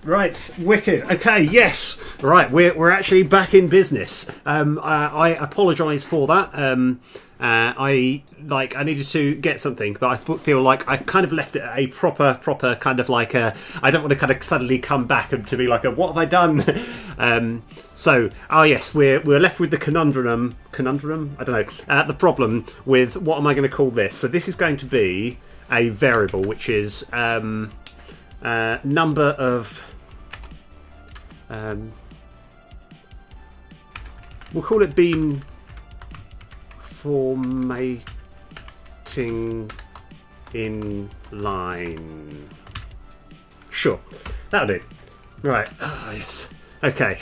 Right, wicked. Okay, yes. Right, we're actually back in business. I apologise for that. I needed to get something, but I feel like I kind of left it at a proper kind of like a. I don't want to kind of suddenly come back and to be like, what have I done? Yes, we're left with the conundrum. Conundrum? I don't know. The problem with what am I going to call this? So this is going to be a variable, which is number of. We'll call it bean formatting in line. Sure, that'll do. Right. Oh, yes. Okay.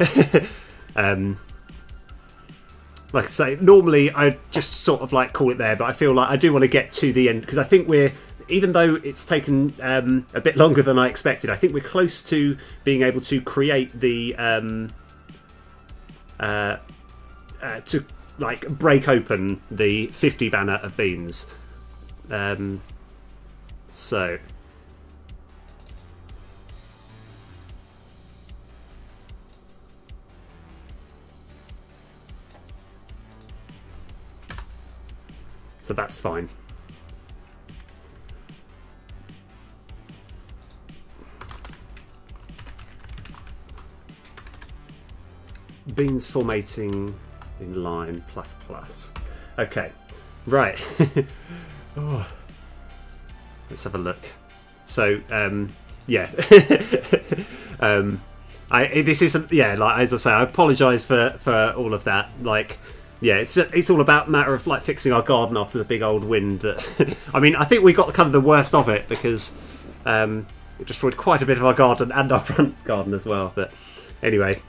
Like I say, normally I just sort of like call it there, but I feel like I do want to get to the end because I think we're. Even though it's taken a bit longer than I expected, I think we're close to being able to create the to like break open the 50 banner of beans. So that's fine. Beans formatting in line plus plus. Okay, right. Oh. Let's have a look. So, yeah. This isn't. Yeah, like as I say, I apologise for all of that. Like, yeah, it's all about matter of like fixing our garden after the big old wind. That I mean, I think we got kind of the worst of it because it destroyed quite a bit of our garden and our front garden as well. But anyway.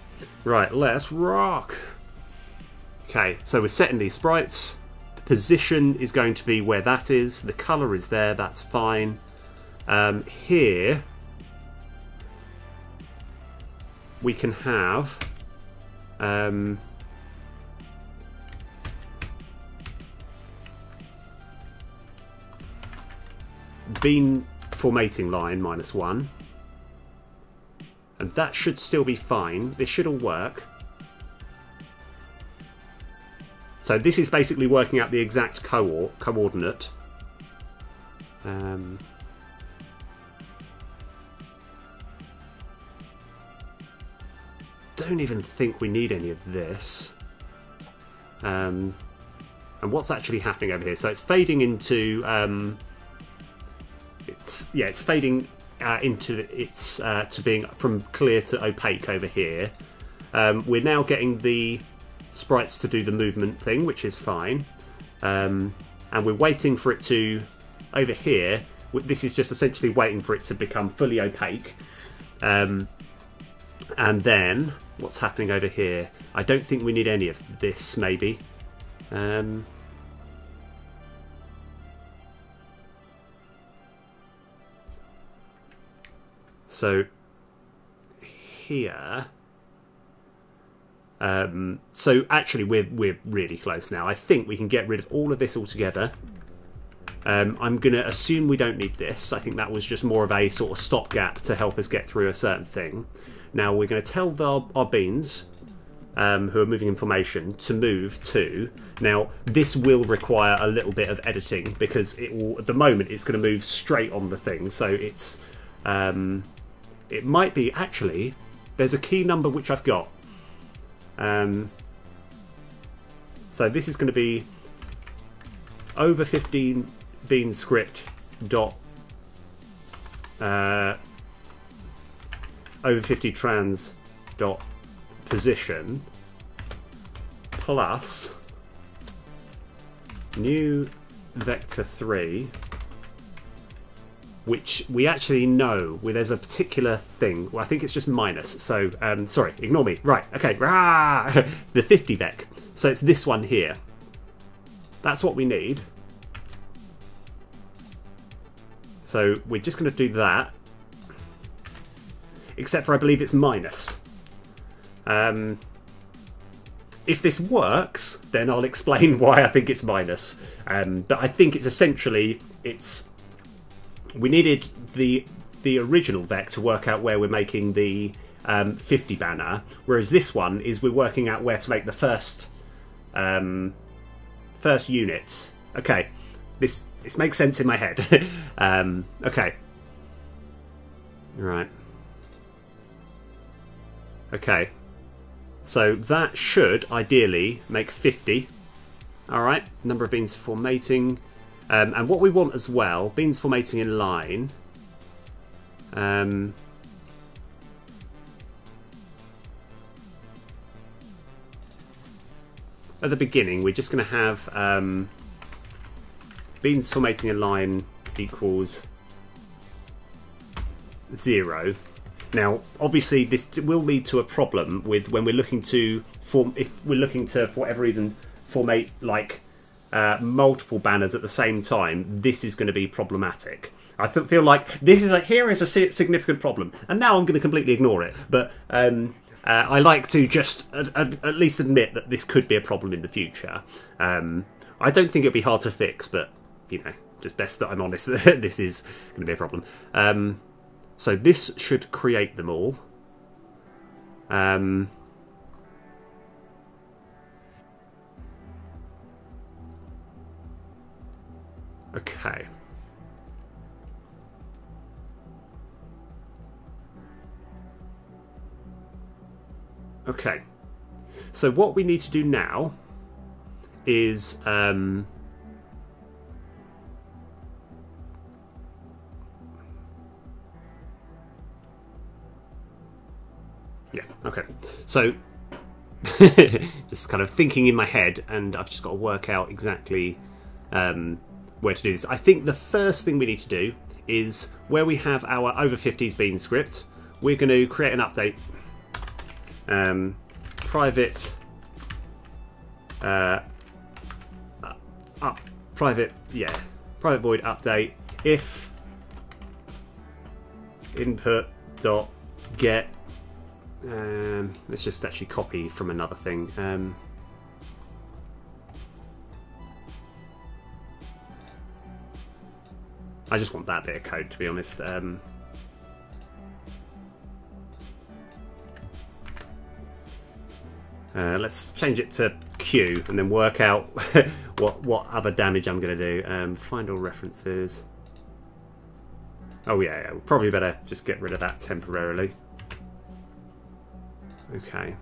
Right, let's rock. Okay, so we're setting these sprites. The position is going to be where that is. The colour is there, that's fine. Here, we can have bean formatting line -1. And that should still be fine. This should all work. So this is basically working out the exact coordinate. Don't even think we need any of this. And what's actually happening over here? So it's fading into. It's fading. Into its to being from clear to opaque over here. We're now getting the sprites to do the movement thing, which is fine. And we're waiting for it to over here. This is just essentially waiting for it to become fully opaque. And then what's happening over here? I don't think we need any of this. Maybe. So here, so actually we're really close now. I think we can get rid of all of this altogether. I'm going to assume we don't need this. I think that was just more of a sort of stopgap to help us get through a certain thing. Now we're going to tell our beans, who are moving in formation, to move to. Now this will require a little bit of editing because it will. At the moment, it's going to move straight on the thing, so it's. It might be, actually, there's a key number which I've got. So this is going to be over 15 bean script dot over 50 trans dot position plus new vector 3, which we actually know where there's a particular thing. Well, I think it's just minus. So, sorry, ignore me. Right, okay. Rah! The 50 vec. So it's this one here. That's what we need. So we're just going to do that. Except for I believe it's minus. If this works, then I'll explain why I think it's minus. But I think it's essentially, we needed the the original Vec to work out where we're making the 50 banner, whereas this one is we're working out where to make the first units. Okay, this makes sense in my head. Okay, right. Okay, so that should ideally make 50. All right, number of beans for mating, and what we want as well, beans for mating in line. At the beginning, we're just going to have beans for mating in line equals 0. Now, obviously, this will lead to a problem with when we're looking to form. If we're looking to, for whatever reason, formate like multiple banners at the same time, this is going to be problematic. I feel like this is here is a significant problem, and now I'm going to completely ignore it. But I like to just at least admit that this could be a problem in the future. I don't think it'd be hard to fix, but you know, just best that I'm honest. This is going to be a problem. So this should create them all. Okay. Okay. So what we need to do now is yeah, okay. So just kind of thinking in my head, and I've just got to work out exactly where to do this. I think the first thing we need to do is where we have our over 50s bean script, we're going to create an update. Private private void update if input dot get let's just actually copy from another thing. I just want that bit of code, to be honest. Let's change it to Q and then work out what other damage I'm going to do. Find all references. Oh yeah, we'll probably better just get rid of that temporarily. Okay.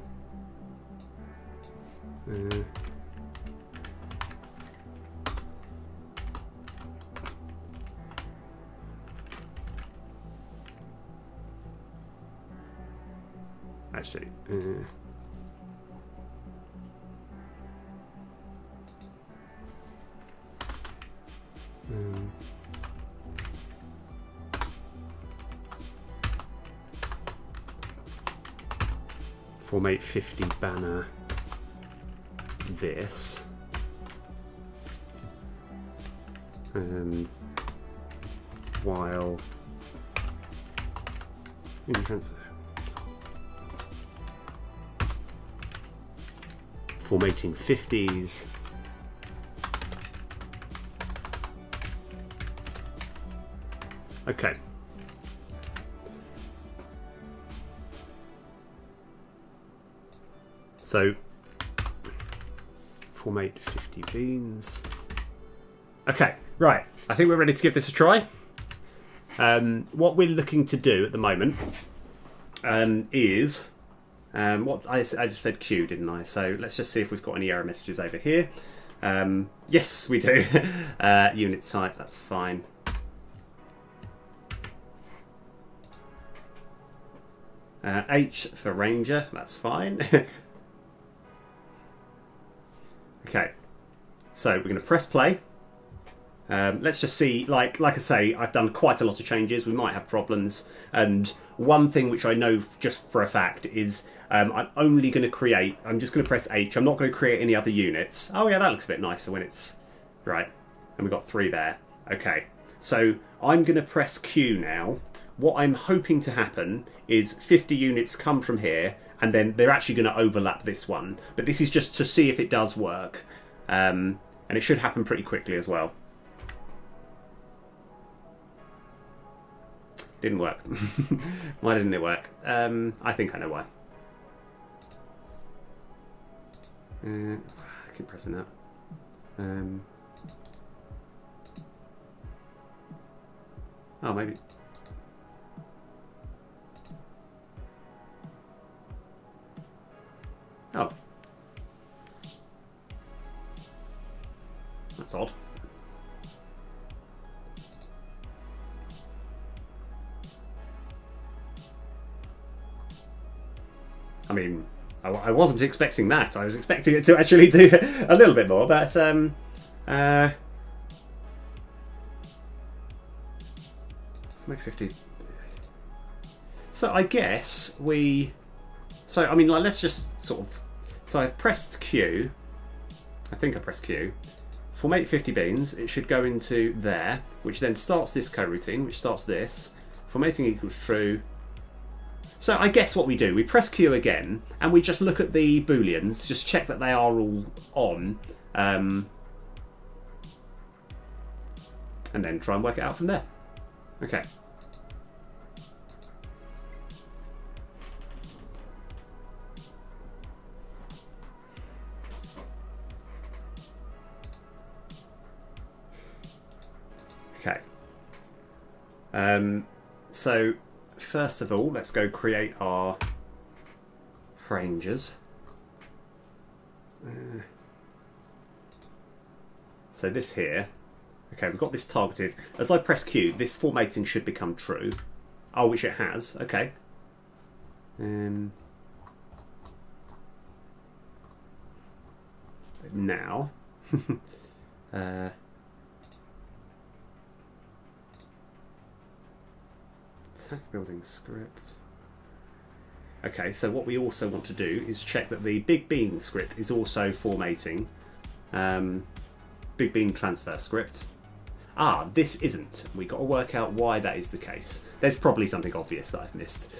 Actually. Formate 50 banner this. While formatting 50s. Okay. So, formate 50 beans. Okay, right. I think we're ready to give this a try. What we're looking to do at the moment is what I just said Q, didn't I? So let's just see if we've got any error messages over here. Yes, we do. Unit type, that's fine. H for Ranger, that's fine. Okay, so we're going to press play. Let's just see, like I say, I've done quite a lot of changes. We might have problems. And one thing which I know just for a fact is I'm only going to create, I'm just going to press H. I'm not going to create any other units. Oh yeah, that looks a bit nicer when it's, right. And we've got 3 there. Okay, so I'm going to press Q now. What I'm hoping to happen is 50 units come from here, and then they're actually going to overlap this one. But this is just to see if it does work. And it should happen pretty quickly as well. Didn't work. Why didn't it work? I think I know why. I keep pressing that. Oh, maybe. Oh. That's odd. I mean, I wasn't expecting that. I was expecting it to actually do a little bit more, but make 50. So I guess we. So I mean, like, let's just sort of. So I've pressed Q. I think I pressed Q. Formate 50 beans. It should go into there, which then starts this coroutine, which starts this. Formatting equals true. So I guess what we do, we press Q again, and we just look at the booleans, just check that they are all on, and then try and work it out from there. Okay. Okay. So first of all, let's go create our ranges. So this here, okay, we've got this targeted. As I press Q, this formatting should become true. Oh, which it has. Okay. Now, attack building script. Okay, so what we also want to do is check that the big bean script is also formatting. Big bean transfer script. Ah, this isn't. We've got to work out why that is the case. There's probably something obvious that I've missed.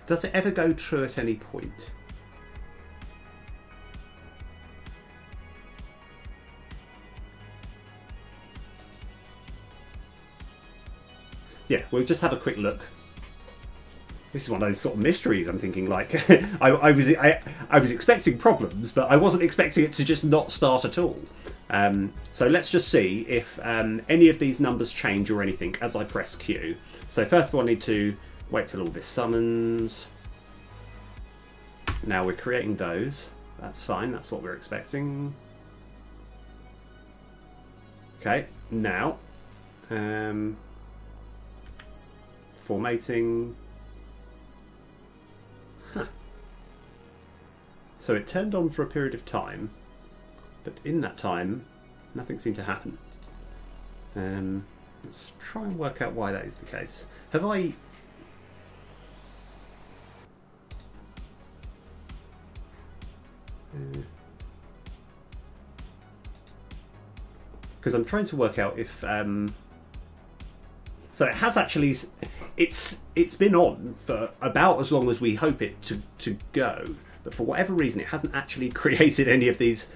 Does it ever go true at any point? Yeah, we'll just have a quick look. This is one of those sort of mysteries. I'm thinking, like, I was expecting problems, but I wasn't expecting it to just not start at all. So let's just see if any of these numbers change or anything as I press Q. So first of all, I need to wait till all this summons. Now we're creating those. That's fine, that's what we're expecting. Okay, now formatting. Huh. So it turned on for a period of time, but in that time nothing seemed to happen. Let's try and work out why that is the case. Have I... Because I'm trying to work out if so it has actually, it's been on for about as long as we hope it to go, but for whatever reason it hasn't actually created any of these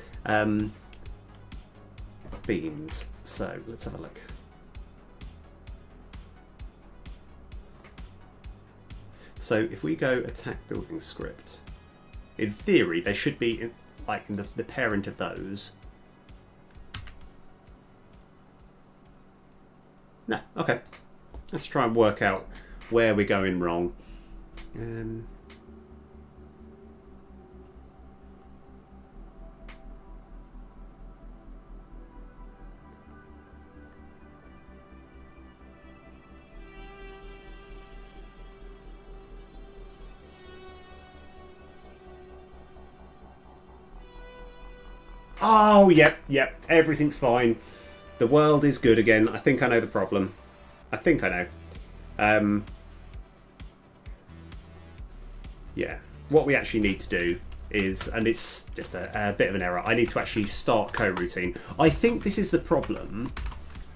beans. So let's have a look. So if we go attack building script, in theory they should be in, like in the parent of those. No, okay. Let's try and work out where we're going wrong. Oh, yep, everything's fine. The world is good again. I think I know the problem. I think I know. Yeah, what we actually need to do is, and it's just a bit of an error, I need to actually start coroutine. I think this is the problem,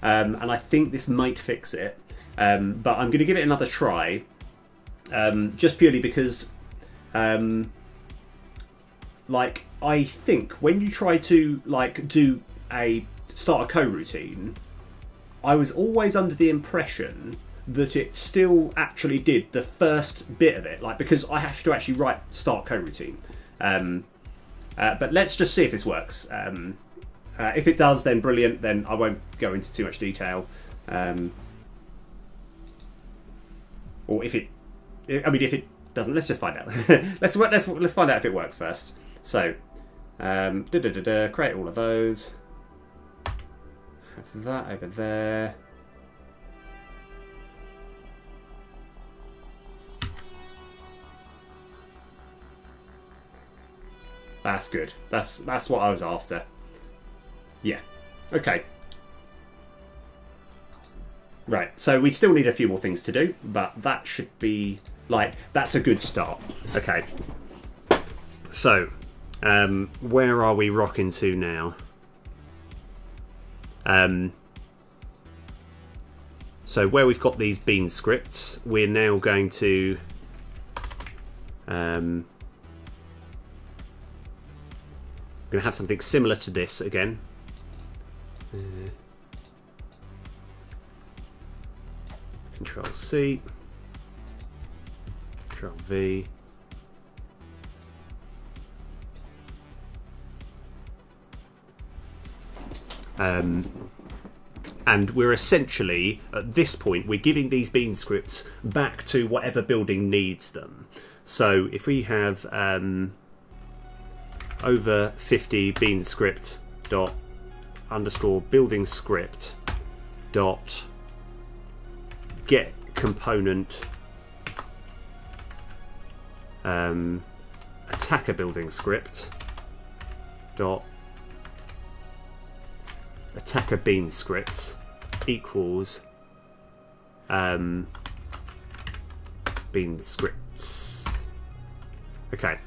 and I think this might fix it. But I'm going to give it another try, just purely because, like, I think when you try to like start a co-routine, I was always under the impression that it still actually did the first bit of it, like, because I have to actually write start co-routine. But let's just see if this works. If it does, then brilliant. Then I won't go into too much detail. Or if it, I mean, if it doesn't, let's just find out. let's find out if it works first. So, create all of those. Have that over there. That's good. That's what I was after. Yeah. Okay. Right. So we still need a few more things to do, but that should be like that's a good start. Okay. So, where are we rocking to now? So where we've got these bean scripts, we're now going to going to have something similar to this again. Control C, Control V. And we're essentially, at this point, we're giving these bean scripts back to whatever building needs them. So if we have over 50 bean script dot underscore building script dot get component attacker building script dot attacker bean scripts equals bean scripts. Okay.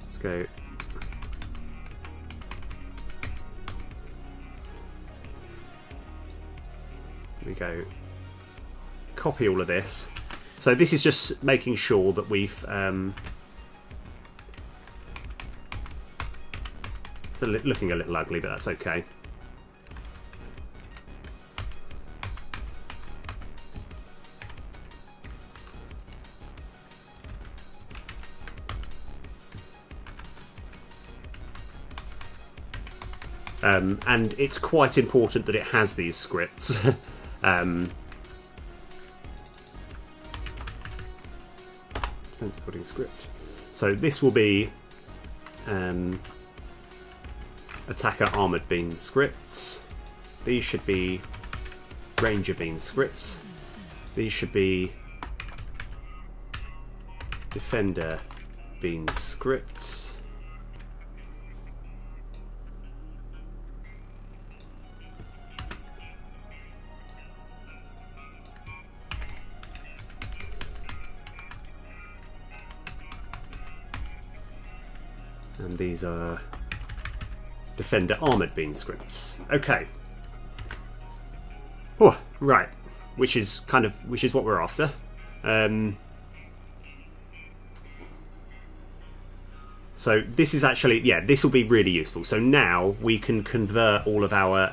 Let's go. Here we go. Copy all of this. So this is just making sure that we've it's looking a little ugly, but that's okay. And it's quite important that it has these scripts. Defense pudding script. So this will be attacker armored bean scripts. These should be ranger bean scripts. These should be defender bean scripts. And these are defender armored bean scripts. Okay. Oh, right. Which is what we're after. So this is actually, yeah, this will be really useful. So now we can convert all of our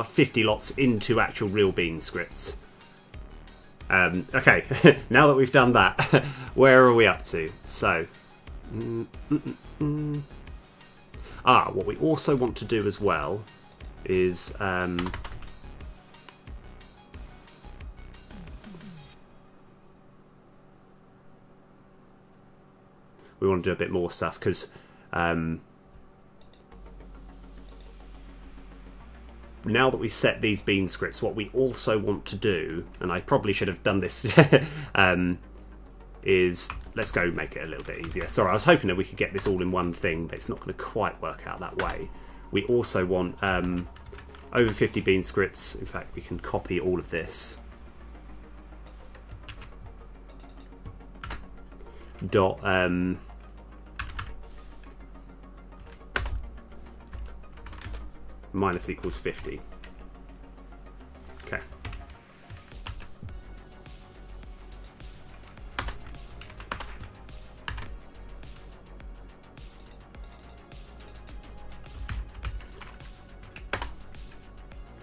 50 lots into actual real bean scripts. Okay, now that we've done that, where are we up to? So, what we also want to do as well is we want to do a bit more stuff because now that we set these bean scripts, what we also want to do, and I probably should have done this, is let's go make it a little bit easier. Sorry, I was hoping that we could get this all in one thing, but it's not going to quite work out that way. We also want over 50 bean scripts. In fact, we can copy all of this. minus equals 50. Okay.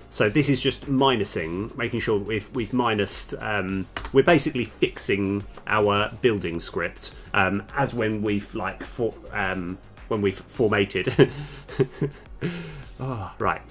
So this is just minusing, making sure that we've minused. We're basically fixing our building script as when we've when we've formatted. Oh, right.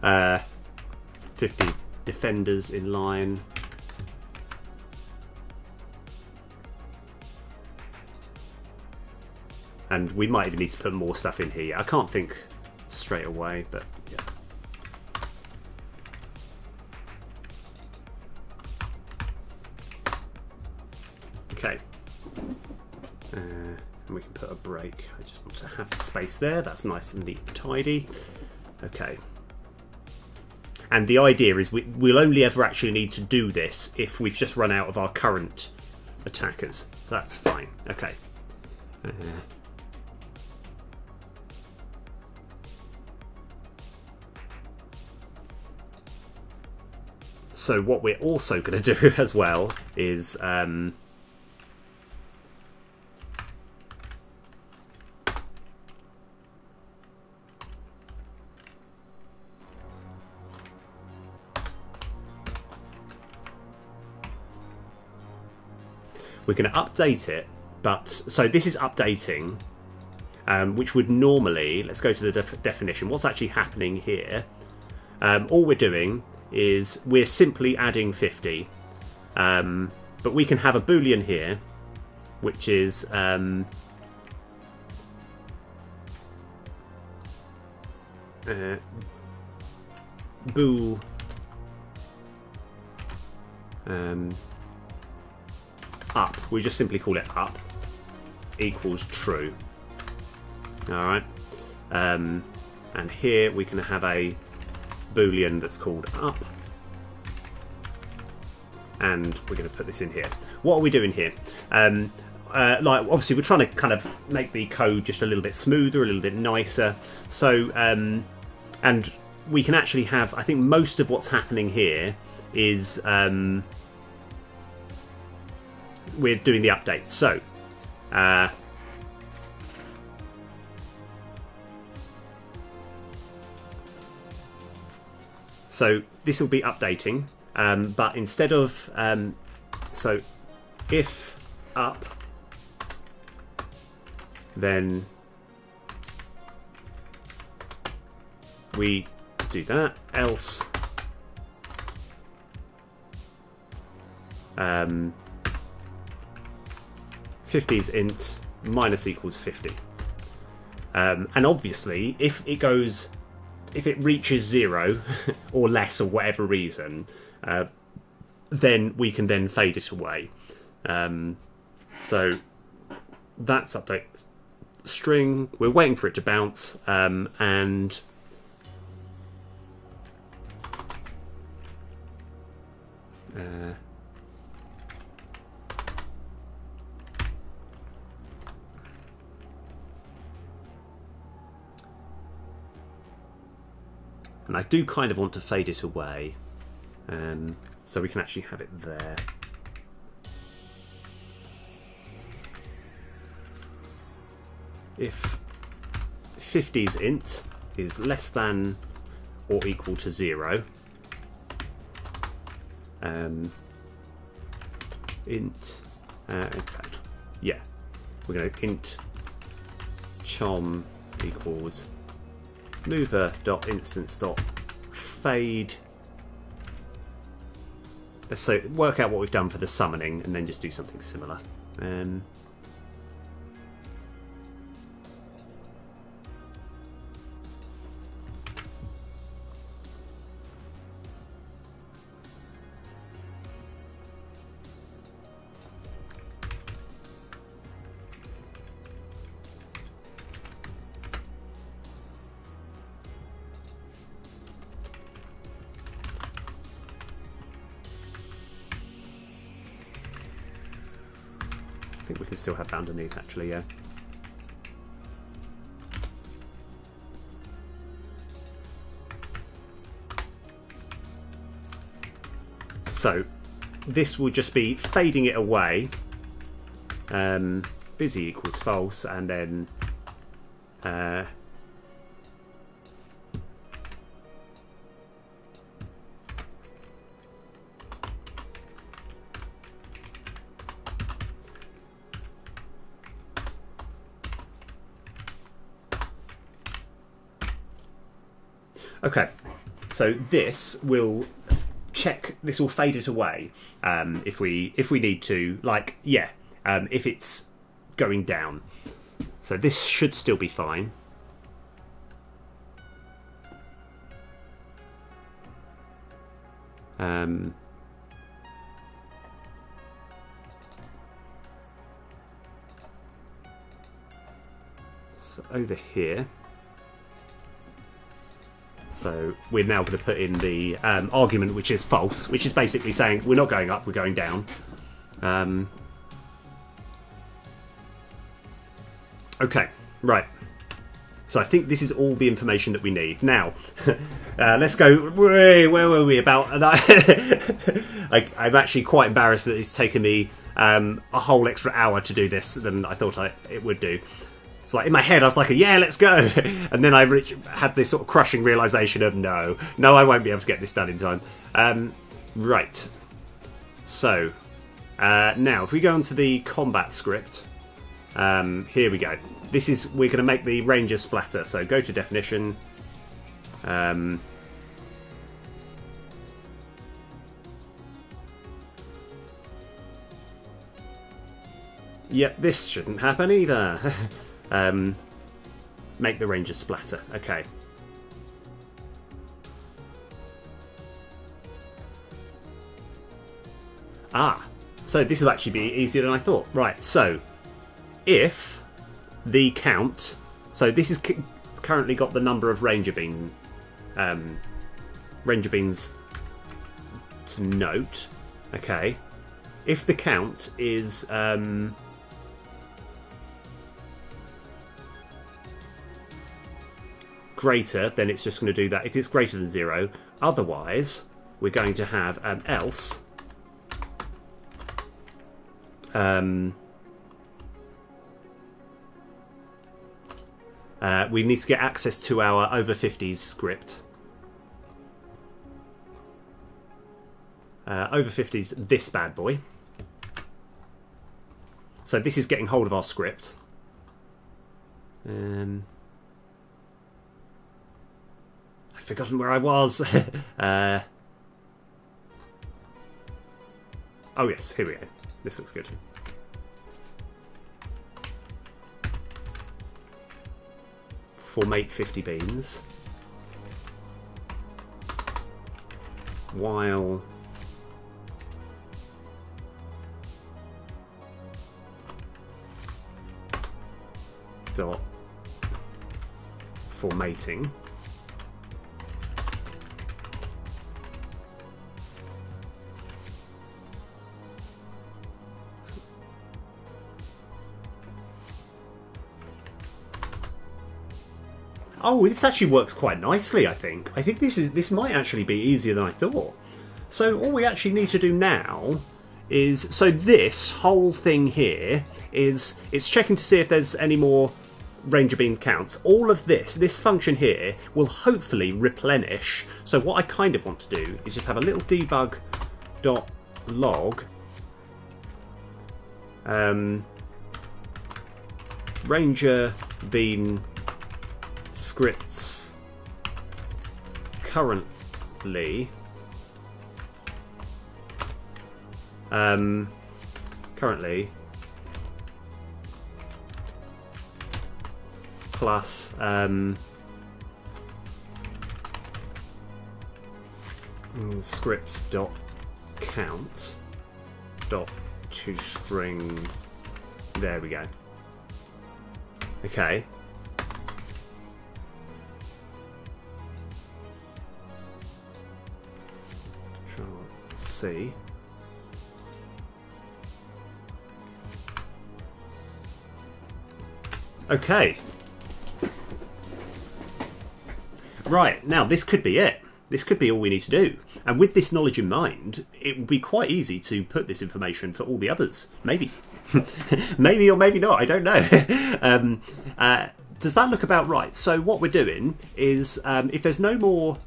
Uh, 50 defenders in line. And we might even need to put more stuff in here. I can't think straight away, but yeah. Okay. And we can put a break. I just want to have space there. That's nice and neat and tidy. Okay. And the idea is we'll only ever actually need to do this if we've just run out of our current attackers. So that's fine. Okay. So what we're also going to do as well is we're going to update it, but so this is updating, which would normally, let's go to the definition. What's actually happening here? All we're doing is we're simply adding 50, but we can have a boolean here, which is bool up. We just simply call it up equals true. All right, and here we can have a boolean that's called up, and we're going to put this in here. What are we doing here? Like obviously we're trying to kind of make the code just a little bit smoother, a little bit nicer. So and we can actually have, I think most of what's happening here is we're doing the updates. So so this will be updating, but instead of so if up, then we do that, else 50s int minus equals 50, and obviously if it reaches 0 or less or whatever reason, then we can then fade it away. So that's update string. We're waiting for it to bounce, and I do kind of want to fade it away, so we can actually have it there. If 50s int is less than or equal to 0, int, in fact, yeah, we're going to int chom equals mover.instance.fade. So work out what we've done for the summoning and then just do something similar. think we can still have that underneath, actually, yeah. So this will just be fading it away. Busy equals false, and then okay, so this will check, this will fade it away if we need to, like, yeah, if it's going down. So this should still be fine. So over here. So we're now going to put in the argument, which is false, which is basically saying we're not going up, we're going down. Okay, right. So I think this is all the information that we need. Now, let's go... Where were we about? I'm actually quite embarrassed that it's taken me a whole extra hour to do this than I thought it would do. It's like, in my head, I was like, yeah, let's go. And then I had this sort of crushing realisation of, no, I won't be able to get this done in time. Right. So, now, if we go onto the combat script, here we go. We're going to make the Ranger Splatter. So go to definition. Yep, this shouldn't happen either. Make the Ranger Splatter. Okay. Ah, so this will actually be easier than I thought. Right, so if the count, so this is currently got the number of Ranger beans to note. Okay, if the count is greater, then it's just going to do that if it's greater than 0. Otherwise, we're going to have else. We need to get access to our over 50s script. Over 50s, this bad boy. So this is getting hold of our script. I've forgotten where I was. Oh yes, here we go. This looks good. Formate 50 beans. While dot formatting. Oh, this actually works quite nicely, I think. I think this might actually be easier than I thought. So all we actually need to do now is, so this whole thing here is, it's checking to see if there's any more Ranger bean counts. All of this function here will hopefully replenish. So what I kind of want to do is just have a little debug.log Ranger bean scripts currently plus scripts dot count dot toString. There we go. Okay. C. Okay. Right, now this could be it. This could be all we need to do. And with this knowledge in mind, it would be quite easy to put this information for all the others. Maybe. Maybe or maybe not, I don't know. Does that look about right? So what we're doing is, if there's no more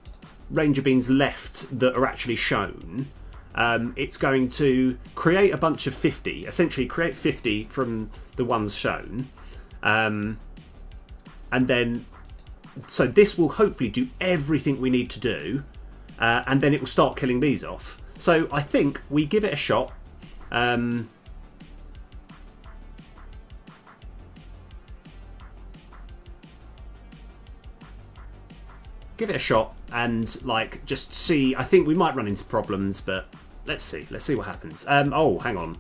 Ranger Beans left that are actually shown, it's going to create a bunch of 50, essentially create 50 from the ones shown. And then, so this will hopefully do everything we need to do, and then it will start killing these off. So I think we give it a shot. Give it a shot and like just see. I think we might run into problems, but let's see. Let's see what happens. Oh, hang on.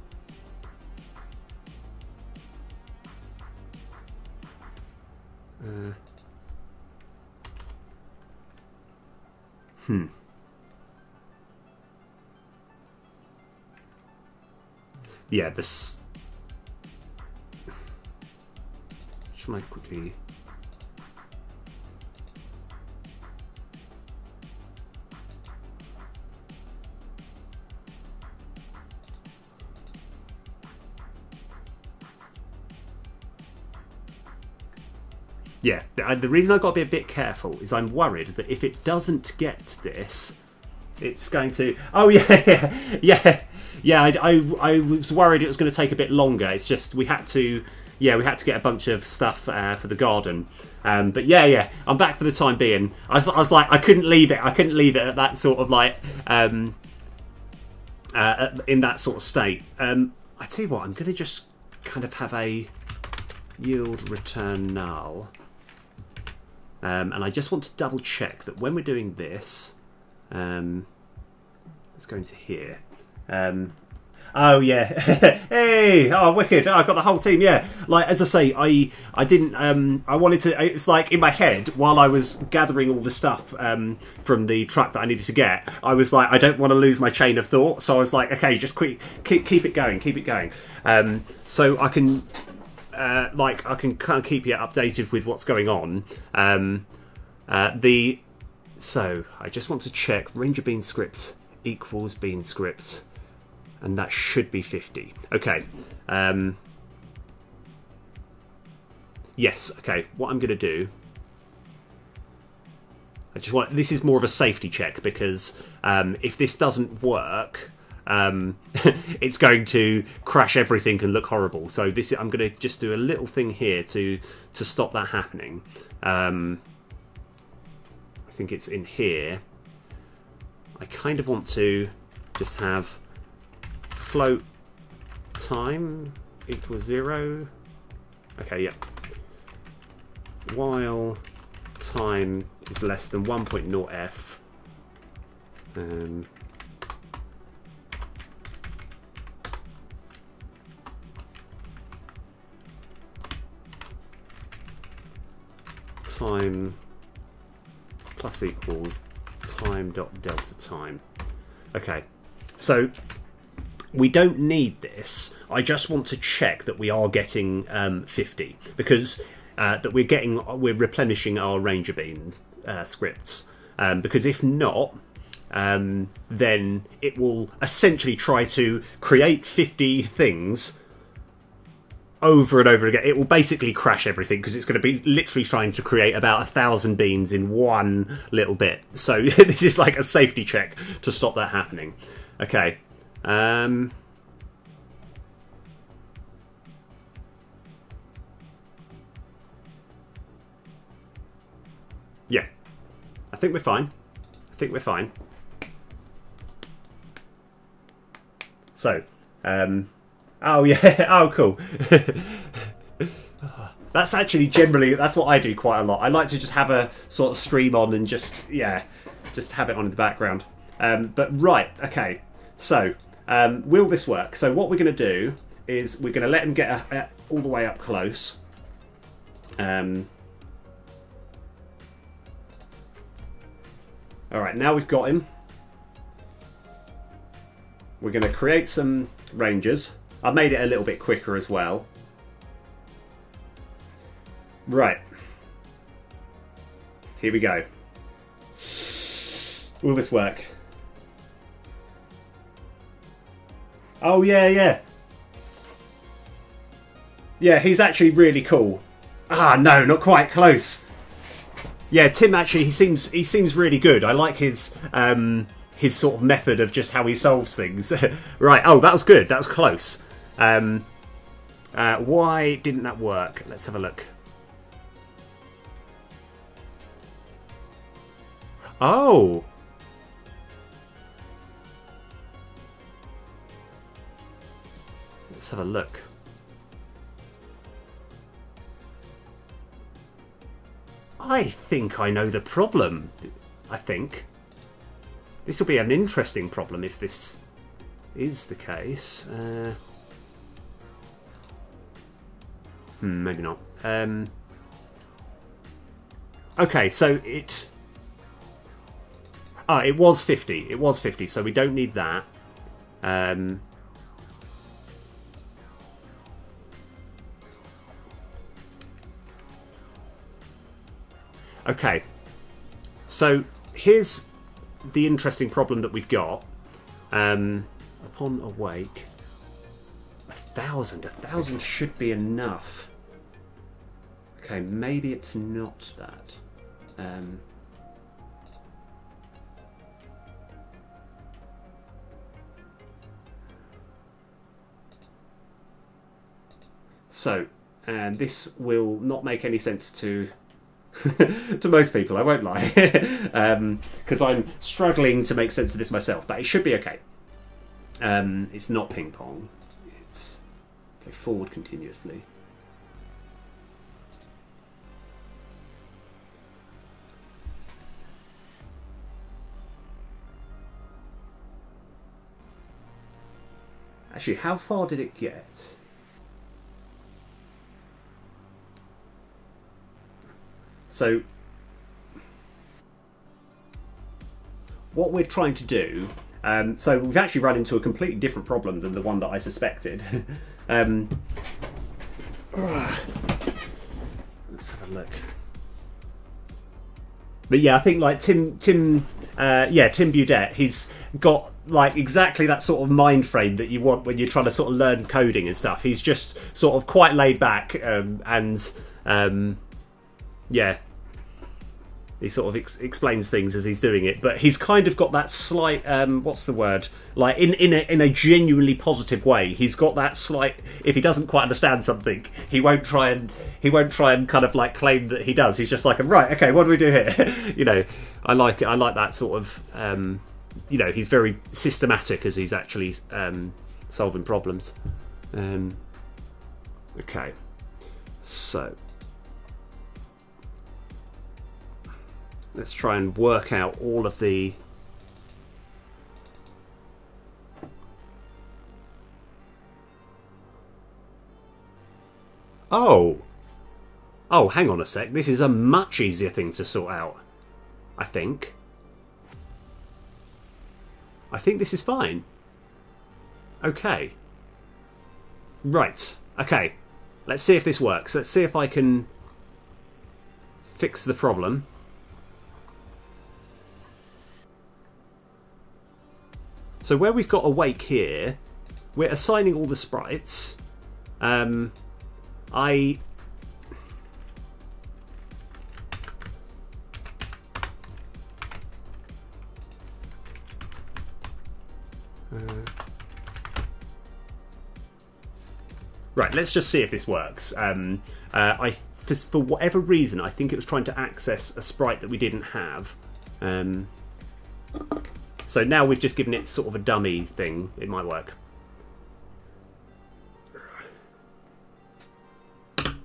Yeah, this. Should I quickly? Yeah, the reason I've got to be a bit careful is I'm worried that if it doesn't get this, it's going to... Oh, yeah. I was worried it was going to take a bit longer. It's just we had to get a bunch of stuff for the garden. But yeah, I'm back for the time being. I was like, I couldn't leave it. I couldn't leave it at that sort of like... in that sort of state. I tell you what, I'm going to just kind of have a yield return null. And I just want to double check that when we're doing this, let's go into here. Oh yeah, hey, oh wicked! Oh, I got the whole team. Yeah, like as I say, I didn't. I wanted to. It's like in my head while I was gathering all the stuff from the truck that I needed to get. I was like, I don't want to lose my chain of thought, so I was like, okay, just keep it going, keep it going. So I can. I can kind of keep you updated with what's going on. So I just want to check Ranger Bean scripts equals Bean scripts, and that should be 50. Okay. Yes. Okay. What I'm going to do. This is more of a safety check because if this doesn't work. It's going to crash everything and look horrible. So I'm going to just do a little thing here to stop that happening. I think it's in here. I kind of want to just have float time equals 0. Okay, yeah. While time is less than 1.0f. Time plus equals time dot delta time. Okay, so we don't need this. I just want to check that we are getting 50 because that we're replenishing our Ranger Bean scripts. Because if not, then it will essentially try to create 50 things over and over again. It will basically crash everything because it's going to be literally trying to create about 1,000 beans in one little bit. So this is like a safety check to stop that happening. Okay. Yeah. I think we're fine. I think we're fine. So, oh yeah, oh cool. That's actually generally, that's what I do quite a lot. I like to just have a sort of stream on and just, yeah, just have it on in the background. But right, okay, so will this work? So what we're going to do is we're going to let him get all the way up close. Alright, now we've got him. We're going to create some rangers. I've made it a little bit quicker as well. Right. Here we go. Will this work? Oh, yeah, yeah. Yeah, he's actually really cool. Ah, no, not quite close. Yeah, Tim actually, he seems really good. I like his sort of method of just how he solves things. Right, oh, that was good. That was close. Why didn't that work? Let's have a look. Oh. Let's have a look. I think I know the problem. I think. This will be an interesting problem if this is the case. Maybe not. Okay, so it... Ah, it was 50. It was 50, so we don't need that. Okay, so here's the interesting problem that we've got. Upon awake, 1,000. 1,000 should be enough. Okay, maybe it's not that. So, and this will not make any sense to to most people, I won't lie, because I'm struggling to make sense of this myself, but it should be okay. It's not ping pong, it's play forward continuously. Actually, how far did it get? So, what we're trying to do, so we've actually run into a completely different problem than the one that I suspected. Let's have a look. But yeah, I think like Tim Baudet, he's got like exactly that sort of mind frame that you want when you're trying to sort of learn coding and stuff. He's just sort of quite laid back yeah, he sort of explains things as he's doing it, but he's kind of got that slight what's the word? Like in a genuinely positive way. He's got that slight. If he doesn't quite understand something, he won't try and kind of like claim that he does. He's just like, right, okay, what do we do here? You know, I like it. I like that sort of. You know, he's very systematic as he's actually solving problems. Okay, so. Let's try and work out all of the... Oh! Oh, hang on a sec. This is a much easier thing to sort out. I think. I think this is fine. Okay. Right. Okay. Let's see if this works. Let's see if I can fix the problem. So where we've got awake here, we're assigning all the sprites. Right, let's just see if this works. For whatever reason, I think it was trying to access a sprite that we didn't have. So now we've just given it sort of a dummy thing. It might work.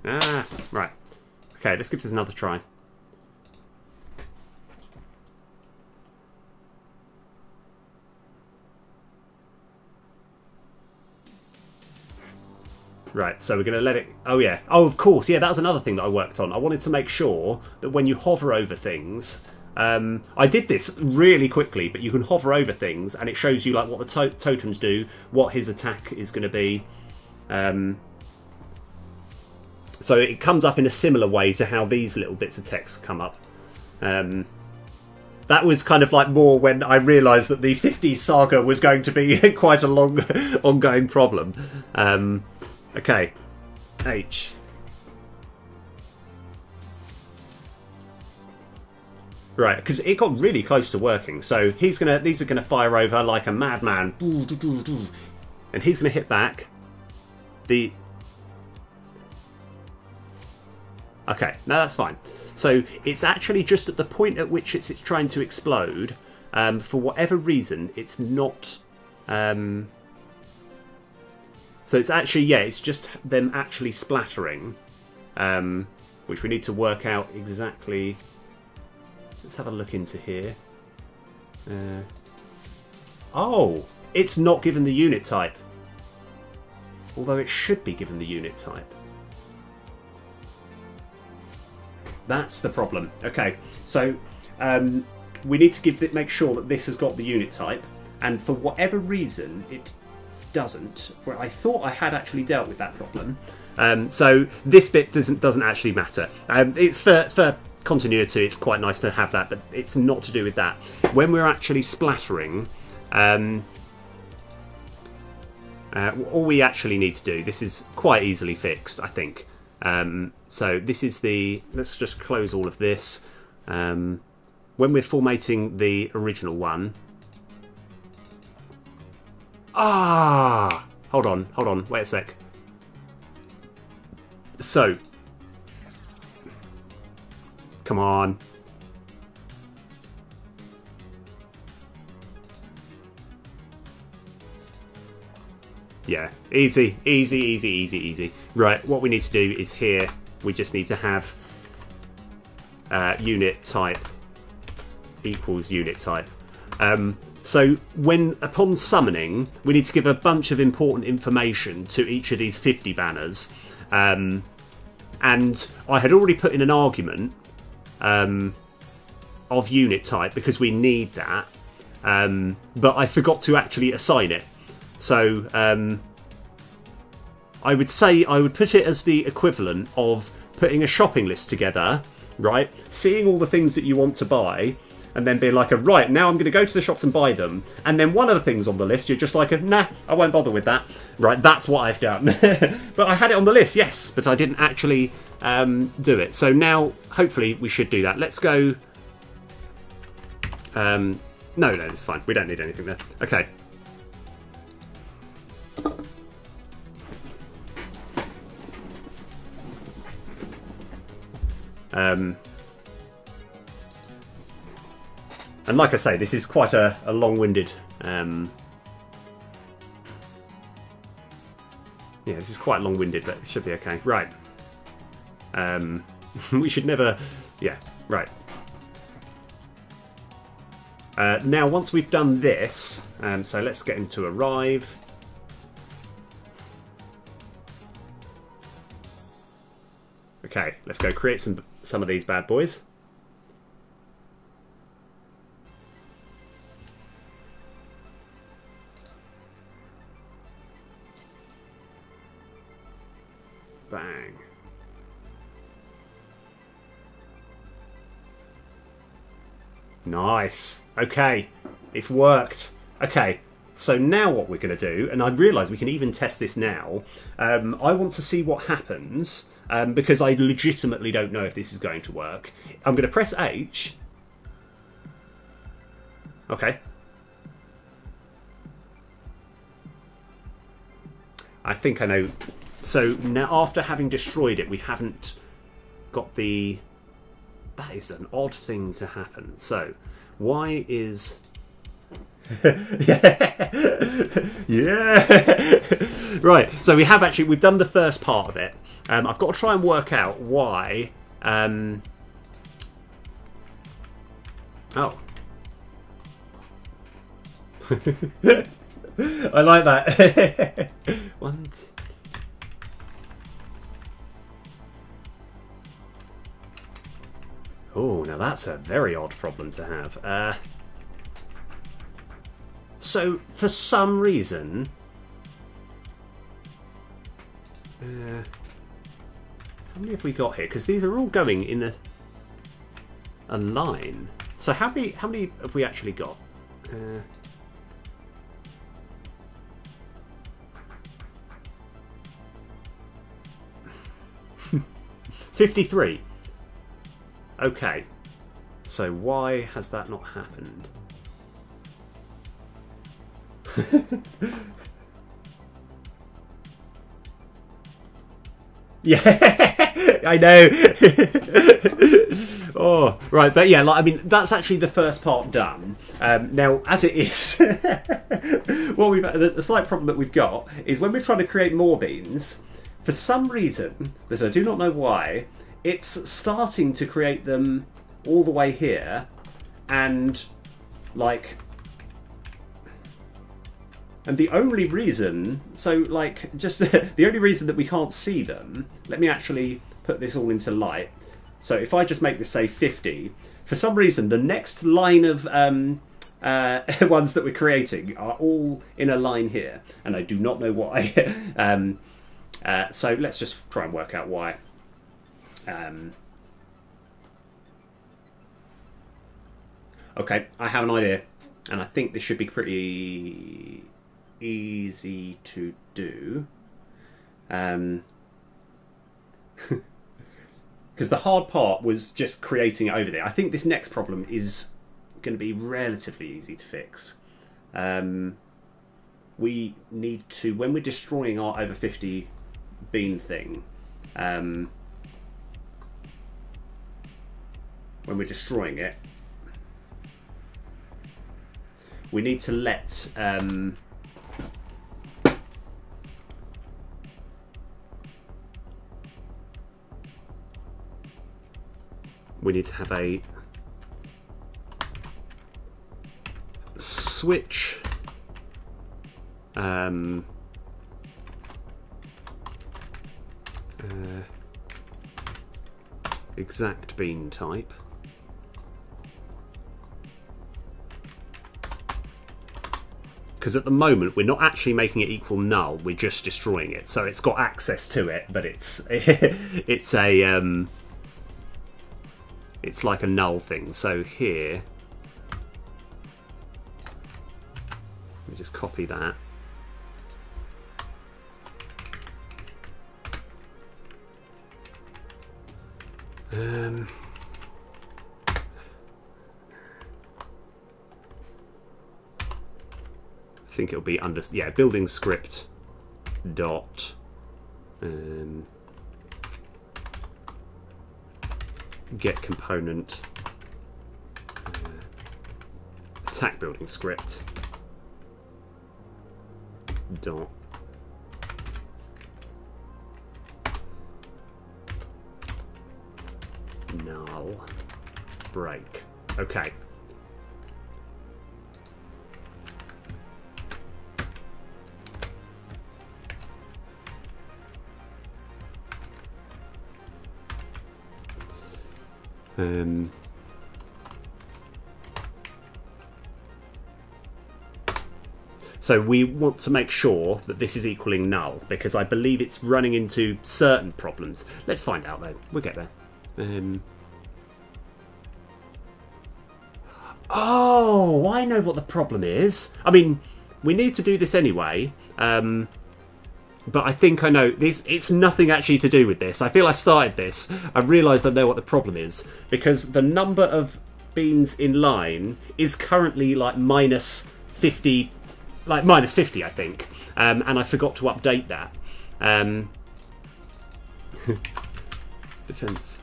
Ah, right. Okay, let's give this another try. Right, so we're going to let it... Oh, yeah. Oh, of course. Yeah, that was another thing that I worked on. I wanted to make sure that when you hover over things... I did this really quickly, but you can hover over things and it shows you like what the totems do, what his attack is going to be. So So it comes up in a similar way to how these little bits of text come up. That was kind of like more when I realised that the 50s saga was going to be quite a long ongoing problem. Okay, H. Right, because it got really close to working. So these are gonna fire over like a madman, and he's gonna hit back. Okay, no, that's fine. So it's actually just at the point at which it's trying to explode. For whatever reason, it's not. So it's actually, yeah, it's just them actually splattering, which we need to work out exactly. Let's have a look into here. Oh, it's not given the unit type. Although it should be given the unit type. That's the problem. Okay, so we need to make sure that this has got the unit type, and for whatever reason it doesn't. Where I thought I had actually dealt with that problem. So this bit doesn't actually matter. It's for continuity, it's quite nice to have that, but it's not to do with that. When we're actually splattering, all we actually need to do, this is quite easily fixed, I think. So this is let's just close all of this. When we're formatting the original one, hold on, wait a sec. So, come on. Yeah, easy. Right, what we need to do is here, we just need to have unit type equals unit type. So upon summoning, we need to give a bunch of important information to each of these 50 banners. And I had already put in an argument of unit type because we need that, but I forgot to actually assign it. So I would say I would put it as the equivalent of putting a shopping list together, right? Seeing all the things that you want to buy, and then being like, right, now I'm going to go to the shops and buy them. And then one of the things on the list, you're just like, nah, I won't bother with that. Right, that's what I've done. But I had it on the list, yes, but I didn't actually do it. So now, hopefully, we should do that. Let's go. No, it's fine. We don't need anything there. Okay. And like I say, this is quite a long-winded... yeah, this is quite long-winded, but it should be okay. Right. We should never... Yeah, right. Now, once we've done this, so let's get into Arrive. Okay, let's go create some of these bad boys. Bang. Nice. Okay, it's worked. Okay, so now what we're going to do, and I realise we can even test this now, I want to see what happens, because I legitimately don't know if this is going to work. I'm going to press H. Okay. I think I know. So now, after having destroyed it, we haven't got the... That is an odd thing to happen. So, why is... Yeah! Yeah! Right, so we've done the first part of it. I've got to try and work out why... Oh. I like that. One, two. Oh, now that's a very odd problem to have. So, for some reason... many have we got here? Because these are all going in a line. So how many have we actually got? 53. Okay. So why has that not happened? Yeah, I know. Oh, right, but yeah, like, I mean, that's actually the first part done. Now, as it is, the slight problem that we've got is when we're trying to create more beans, for some reason, that I do not know why, it's starting to create them all the way here, and like, and the only reason, so like, just the only reason that we can't see them, let me actually put this all into light. So if I just make this say 50, for some reason the next line of ones that we're creating are all in a line here, and I do not know why. So let's just try and work out why. Okay, I have an idea, and I think this should be pretty easy to do. Because the hard part was just creating it over there. I think this next problem is going to be relatively easy to fix. We need to, when we're destroying our over 50 bean thing, when we're destroying it, we need to let we need to have a switch exact bean type. Because at the moment we're not actually making it equal null, we're just destroying it. So it's got access to it, but it's it's like a null thing. So here, let me just copy that. I think it'll be under, yeah, building script dot get component attack building script dot null break. Okay. So we want to make sure that this is equaling null, because I believe it's running into certain problems. Let's find out though. We'll get there. Oh, I know what the problem is. I mean, we need to do this anyway. But I think I know this. It's nothing actually to do with this. I feel I started this. I realised I know what the problem is, because the number of beans in line is currently like minus 50, like minus 50, I think. And I forgot to update that. Defense.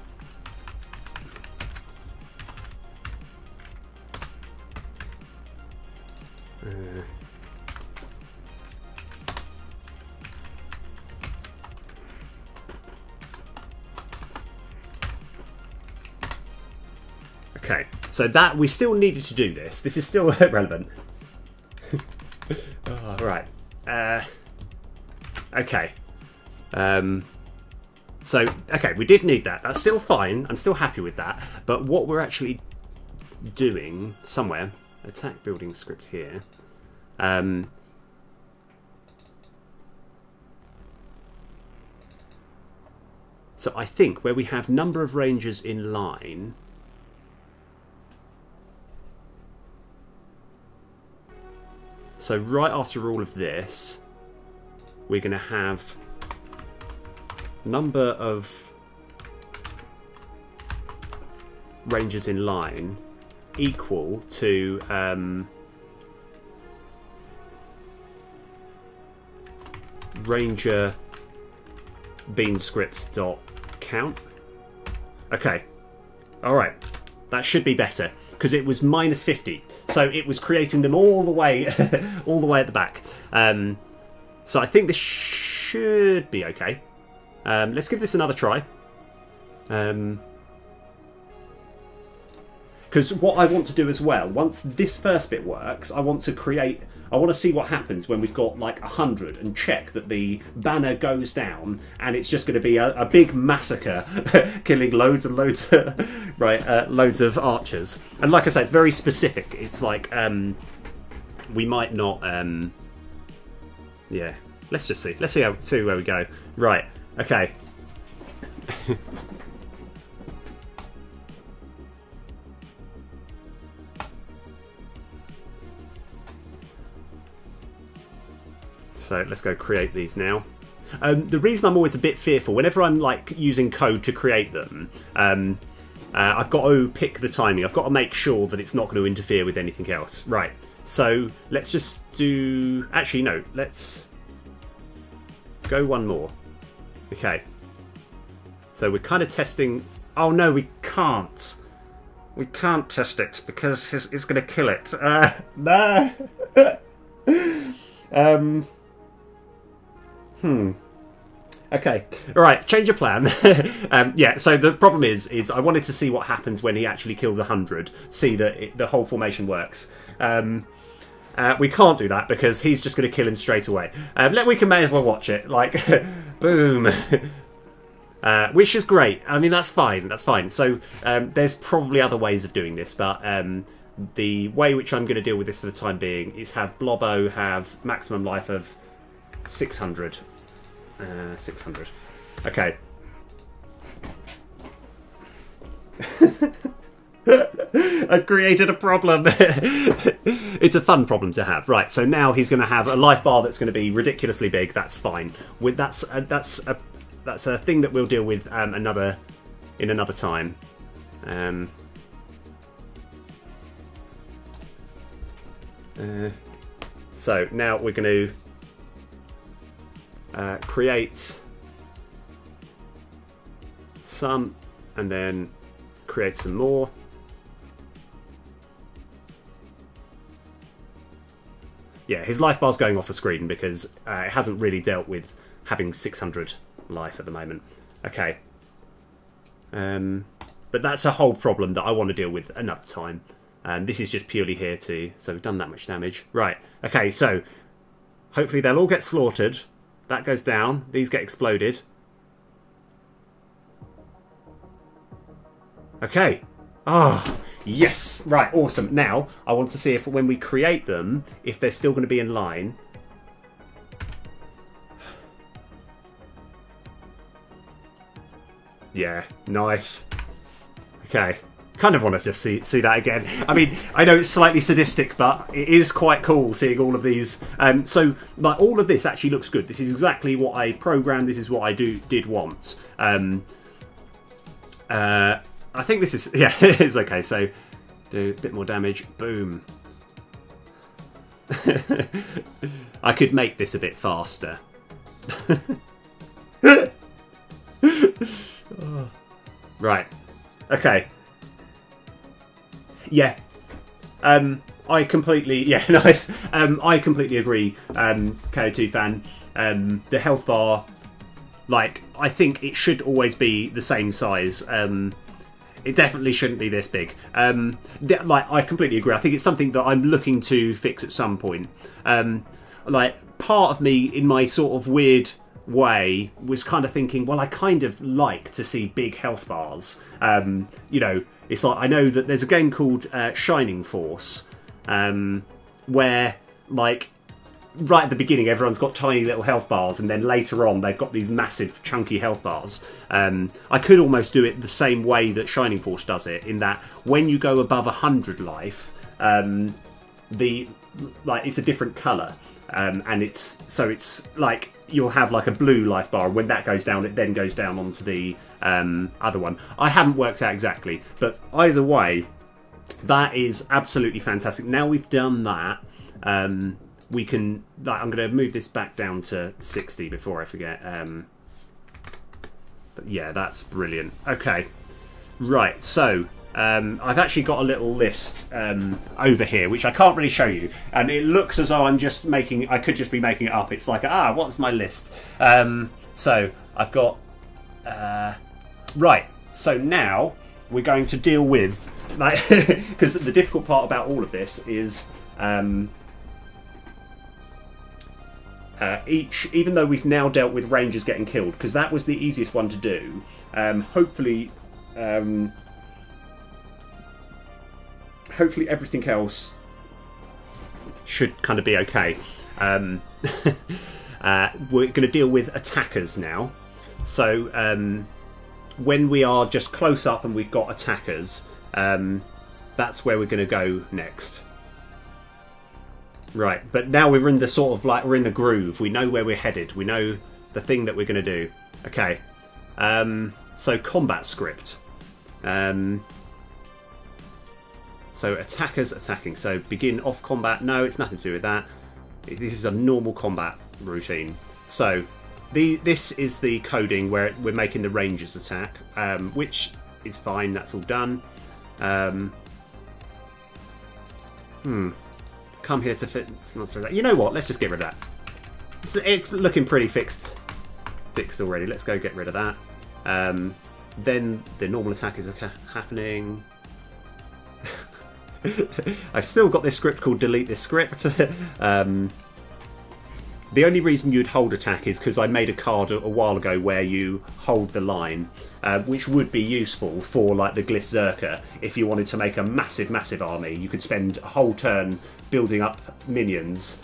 Okay, so that we still needed to do this. This is still relevant. Oh, right. Okay. So, okay, we did need that. That's still fine. I'm still happy with that. But what we're actually doing somewhere, attack building script here. So I think where we have number of rangers in line, so right after all of this, we're going to have number of rangers in line equal to ranger bean scripts dot count. Okay, all right, that should be better because it was minus 50, so it was creating them all the way all the way at the back. So I think this should be okay. Let's give this another try. Because what I want to do as well, once this first bit works, I want to see what happens when we've got like 100 and check that the banner goes down and it's just going to be a big massacre, killing loads and loads of, loads of archers. And like I say, it's very specific. It's like, we might not, yeah, let's just see. Let's see where we go. Right, okay. So let's go create these now. The reason I'm always a bit fearful, whenever I'm like using code to create them, I've got to pick the timing. I've got to make sure that it's not going to interfere with anything else. Right, so let's just do... Actually, no, let's go one more. Okay. So we're kind of testing... Oh no, we can't. We can't test it because it's going to kill it. No! Okay, alright, change of plan. Yeah, so the problem is I wanted to see what happens when he actually kills 100, see that the whole formation works. We can't do that because he's just going to kill him straight away. We can may as well watch it, like, boom. Which is great. I mean, that's fine, that's fine. So there's probably other ways of doing this, but the way which I'm going to deal with this for the time being is have Blobbo have maximum life of 600. 600. Okay. I've created a problem. It's a fun problem to have. Right, so now he's going to have a life bar that's going to be ridiculously big. That's fine. That's a thing that we'll deal with in another time. So now we're going to create some and then create some more. Yeah, his life bar's going off the screen because it hasn't really dealt with having 600 life at the moment. Okay. But that's a whole problem that I want to deal with another time. This is just purely here to... So we've done that much damage. Right. Okay, so hopefully they'll all get slaughtered. That goes down. These get exploded. Okay. Ah, yes. Right, awesome. Now, I want to see if when we create them, if they're still going to be in line. Yeah, nice. Okay. Kind of want to just see that again. I mean, I know it's slightly sadistic, but it is quite cool seeing all of these. So, like, all of this actually looks good. This is exactly what I programmed. This is what I did want. I think this is... Yeah, it's okay. So, do a bit more damage. Boom. I could make this a bit faster. Right. Okay. Yeah. I completely... Yeah, nice. I completely agree, KO2 fan. The health bar, like, I think it should always be the same size. It definitely shouldn't be this big. Like, I completely agree. I think it's something that I'm looking to fix at some point. Like, part of me, in my sort of weird way, was kind of thinking, well, I kind of like to see big health bars. You know, it's like, I know that there's a game called Shining Force, where, like, right at the beginning, everyone's got tiny little health bars, and then later on, they've got these massive, chunky health bars. I could almost do it the same way that Shining Force does it, in that when you go above 100 life, it's a different colour, and it's like you'll have like a blue life bar. When that goes down, it then goes down onto the other one. I haven't worked out exactly, but either way, that is absolutely fantastic. Now we've done that, we can. I'm going to move this back down to 60 before I forget. But yeah, that's brilliant. Okay, right. So I've actually got a little list over here, which I can't really show you, and it looks as though I'm just making. I could just be making it up. It's like, what's my list? So I've got. Right. So now we're going to deal with, because the difficult part about all of this is. Even though we've now dealt with rangers getting killed, because that was the easiest one to do, hopefully everything else should kind of be okay. We're going to deal with attackers now. So when we are just close up and we've got attackers, that's where we're going to go next. Right, but now we're in the sort of we're in the groove. We know where we're headed. We know the thing that we're going to do. Okay, so combat script. So attackers attacking. So begin off combat. No, it's nothing to do with that. This is a normal combat routine. So this is the coding where we're making the rangers attack, which is fine. That's all done. Come here to fit. It's not so that. You know what? Let's just get rid of that. It's looking pretty fixed already. Let's go get rid of that. Then the normal attack is happening. I've still got this script called delete this script. The only reason you'd hold attack is because I made a card a while ago where you hold the line, which would be useful for like the Glycerker. If you wanted to make a massive army, you could spend a whole turn building up minions,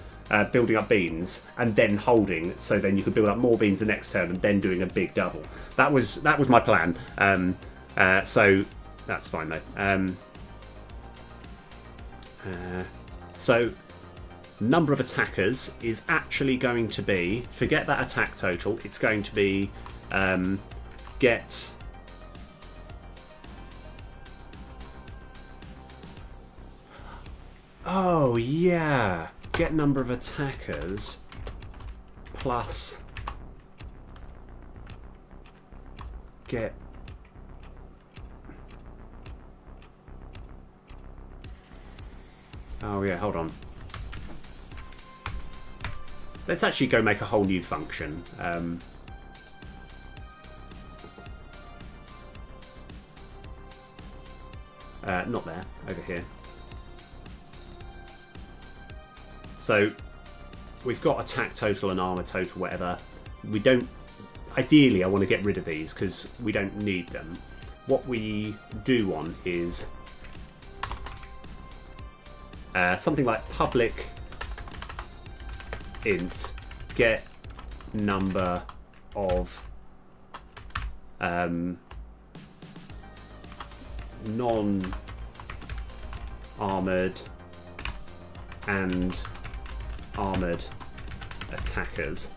building up beans, and then holding. So then you could build up more beans the next turn, and then doing a big double. That was my plan. So that's fine though. So number of attackers is actually going to be, forget that attack total, it's going to be get oh yeah, get number of attackers plus get oh yeah, hold on. Let's actually go make a whole new function. Not there, over here. So we've got attack total and armor total, whatever. We don't. Ideally, I want to get rid of these because we don't need them. What we do want is something like public int get number of non-armored and armored attackers,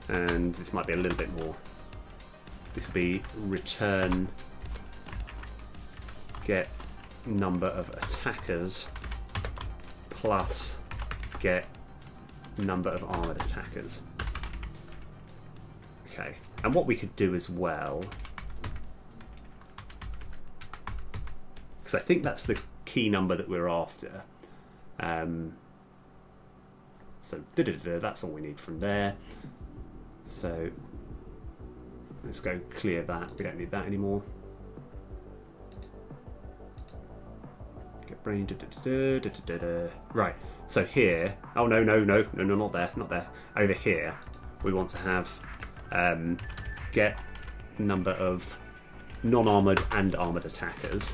and this might be a little bit more. This will be return get number of attackers plus get number of armoured attackers. Okay, and what we could do as well, because I think that's the key number that we're after. So that's all we need from there. So let's go clear that. We don't need that anymore. Brain, right, so here, oh no, not there, over here, we want to have get number of non-armoured and armoured attackers,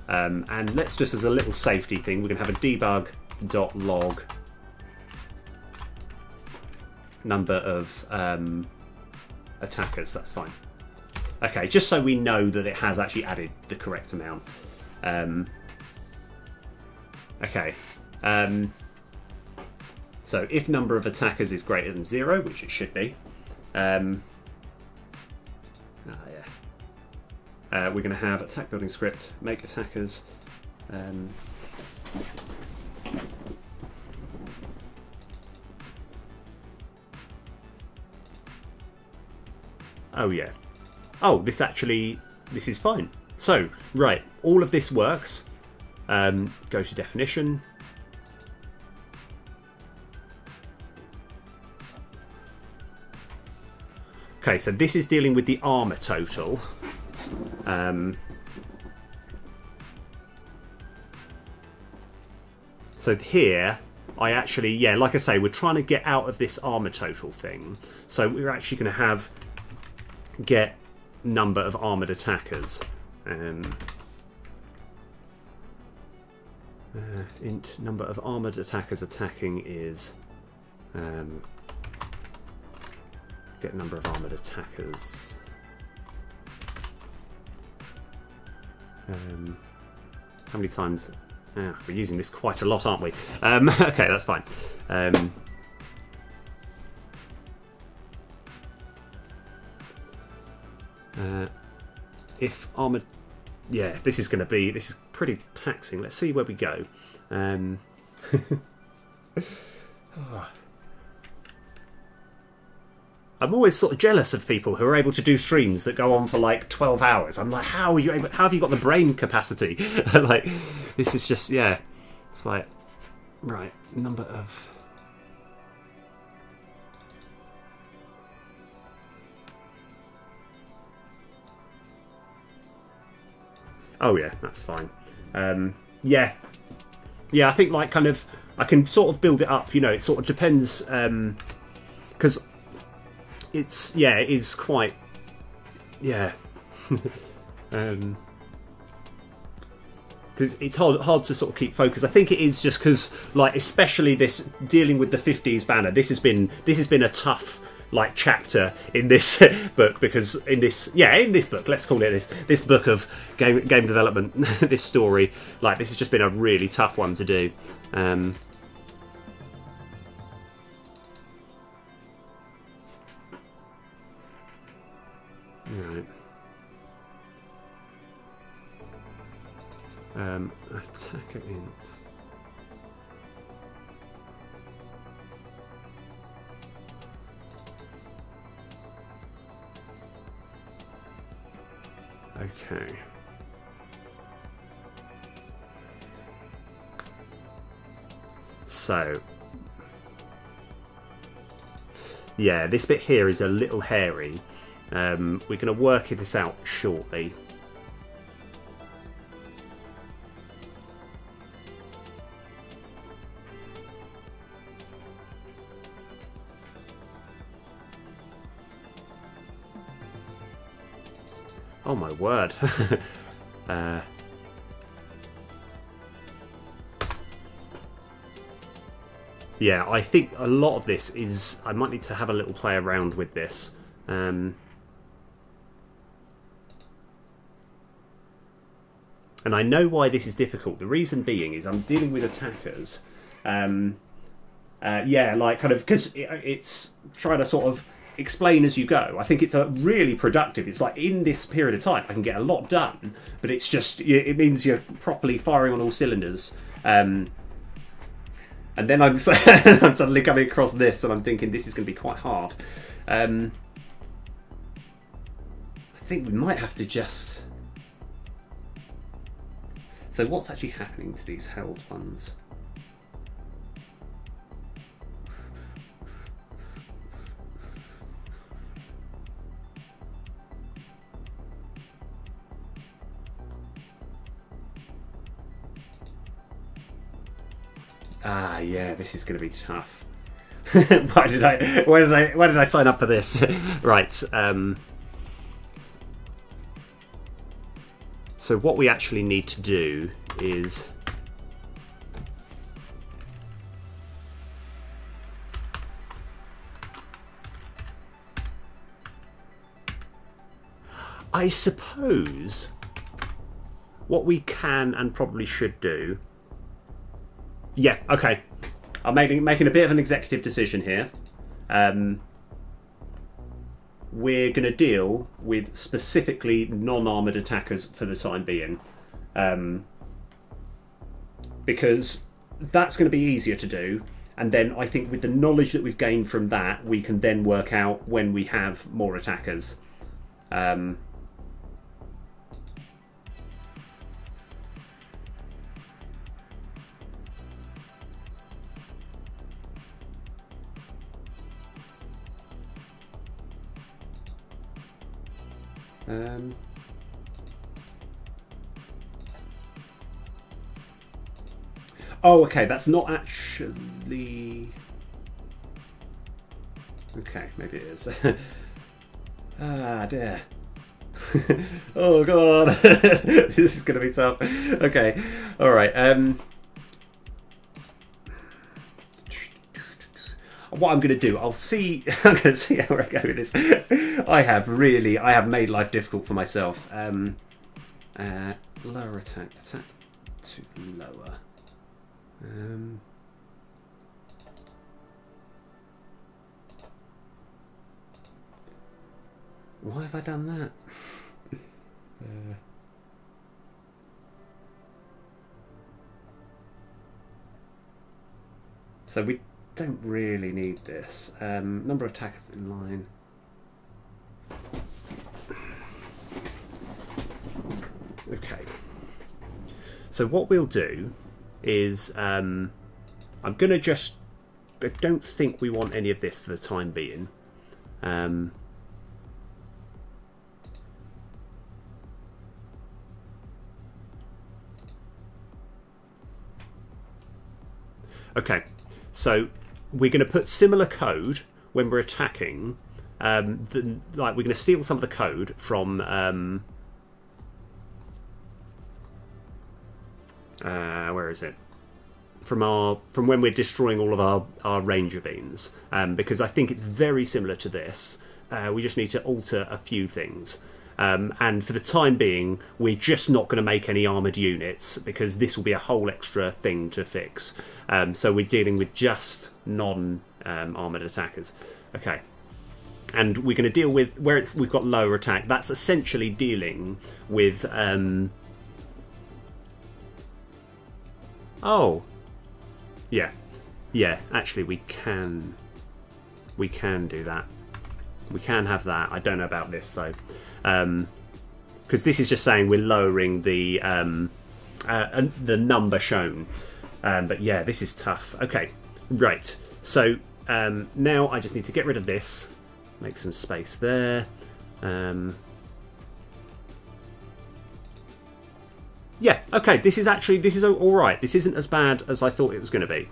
and let's just, as a little safety thing, we're going to have a debug dot log number of attackers. That's fine. Okay, just so we know that it has actually added the correct amount. Okay. So if number of attackers is greater than 0, which it should be, we're going to have attack building script, make attackers. Oh yeah. Oh, this is fine. So, right, all of this works. Go to definition. Okay, so this is dealing with the armor total. So here, I actually, yeah, like I say, we're trying to get out of this armor total thing. So we're actually going to get number of armored attackers. Int number of armored attackers attacking is get number of armored attackers. How many times? We're using this quite a lot, aren't we? Okay, that's fine. If armored, yeah, this is pretty taxing. Let's see where we go. Oh. I'm always sort of jealous of people who are able to do streams that go on for like 12 hours. I'm like, how are you able? How have you got the brain capacity? Like, this is just, yeah. It's like, right, number of. Oh yeah, that's fine. Yeah, I think like kind of I can sort of build it up. You know, it sort of depends because. It is quite, yeah, because it's hard to sort of keep focus. I think it is just because, like, especially this dealing with the 50s banner. This has been a tough like chapter in this book because in this book, let's call it this book of game development, this story, like this has just been a really tough one to do. Right. Attacker int. Okay. So, yeah, this bit here is a little hairy. We're going to work this out shortly. Oh my word. Yeah, I think a lot of this is... I might need to have a little play around with this. And I know why this is difficult. The reason being is I'm dealing with attackers. Yeah, like kind of... Because it's trying to sort of explain as you go. I think it's a really productive. It's like in this period of time I can get a lot done, but it's just... It means you're properly firing on all cylinders. And then I'm suddenly coming across this and I'm thinking this is going to be quite hard. I think we might have to just... So what's actually happening to these held ones? Ah, yeah, this is going to be tough. Why did I sign up for this? Right. So what we actually need to do is I suppose what we can and probably should do... Yeah, okay. I'm making a bit of an executive decision here. We're going to deal with specifically non-armoured attackers for the time being. Because that's going to be easier to do. And then I think with the knowledge that we've gained from that, we can then work out when we have more attackers. Oh, okay, that's not actually... Okay, maybe it is. Ah, dear. Oh, God. This is going to be tough. Okay, alright. What I'm going to do, I'm going to see how I go with this. I have made life difficult for myself. Lower attack to lower. Why have I done that? So we don't really need this. Number of attackers in line. Okay. So what we'll do is I'm going to just... I don't think we want any of this for the time being. Okay, so we're going to put similar code when we're attacking. Like we're going to steal some of the code from... where is it? From when we're destroying all of our ranger beans, because I think it's very similar to this. We just need to alter a few things, and for the time being, we're just not going to make any armoured units because this will be a whole extra thing to fix. So we're dealing with just non-armoured attackers. Okay, and we're going to deal with where we've got lower attack. That's essentially dealing with. Oh. Yeah, actually we can do that. We can have that. I don't know about this though. Because this is just saying we're lowering the number shown. But yeah, this is tough. Okay, right. So now I just need to get rid of this. Make some space there. Yeah, okay, this is alright. This isn't as bad as I thought it was going to be.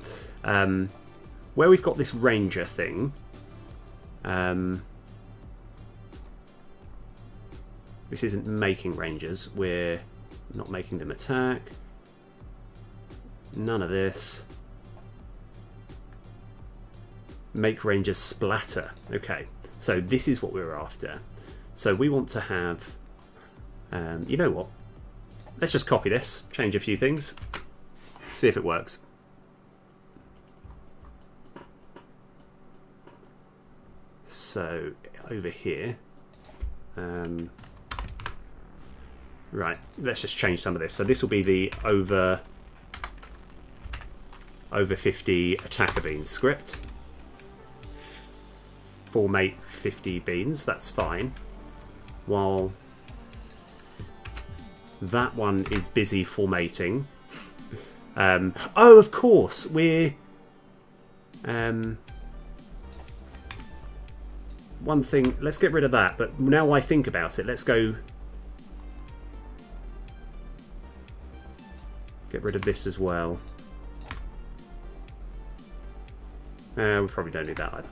Where we've got this ranger thing, this isn't making rangers. We're not making them attack. None of this. Make rangers splatter. Okay, so this is what we were after. So we want to have... you know what? Let's just copy this, change a few things, see if it works. So over here, right, let's just change some of this. So this will be the over 50 attacker beans script. Formate 50 beans, that's fine. While that one is busy formatting. Oh, of course, we're... one thing, let's get rid of that, but now I think about it, let's go... Get rid of this as well. We probably don't need that either.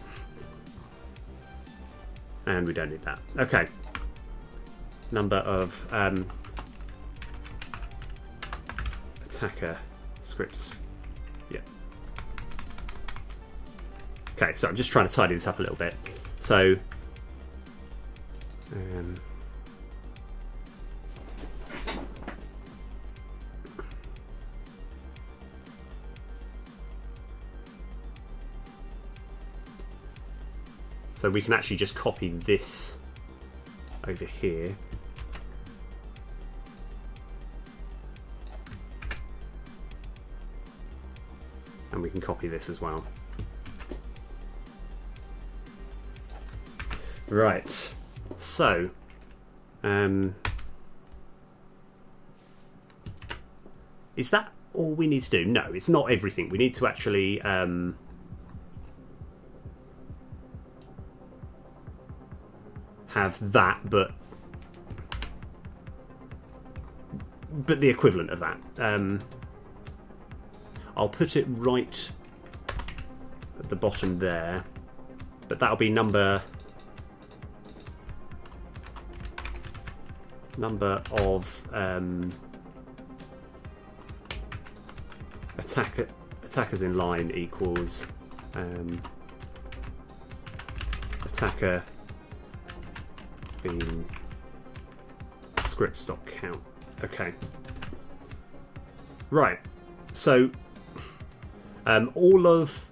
And we don't need that. Okay. Number of... attacker scripts. Yeah. Okay, so I'm just trying to tidy this up a little bit. So, So we can actually just copy this over here. And we can copy this as well. Right, so is that all we need to do? No, it's not everything. We need to actually have that, but the equivalent of that. I'll put it right at the bottom there, but that'll be number of attackers in line equals attacker being script stock count. Okay. Right. So all of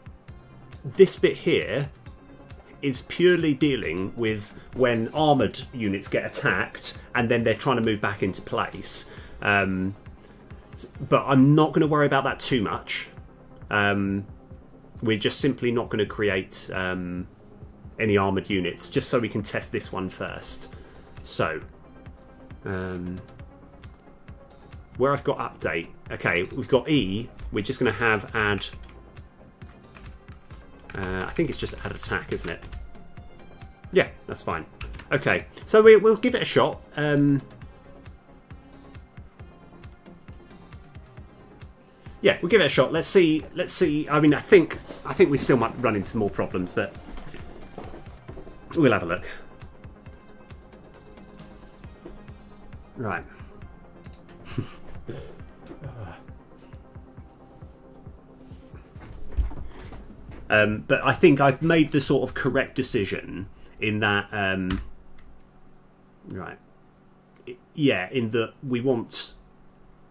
this bit here is purely dealing with when armoured units get attacked and then they're trying to move back into place. But I'm not going to worry about that too much. We're just simply not going to create any armoured units, just so we can test this one first. So, where I've got update, okay, we've got E, we're just going to have add, I think it's just add attack, isn't it? Yeah, that's fine. Okay, so we'll give it a shot. Yeah, we'll give it a shot. Let's see. I mean, I think we still might run into more problems, but we'll have a look. Right. But I think I've made the sort of correct decision in that, right? Yeah, in that we want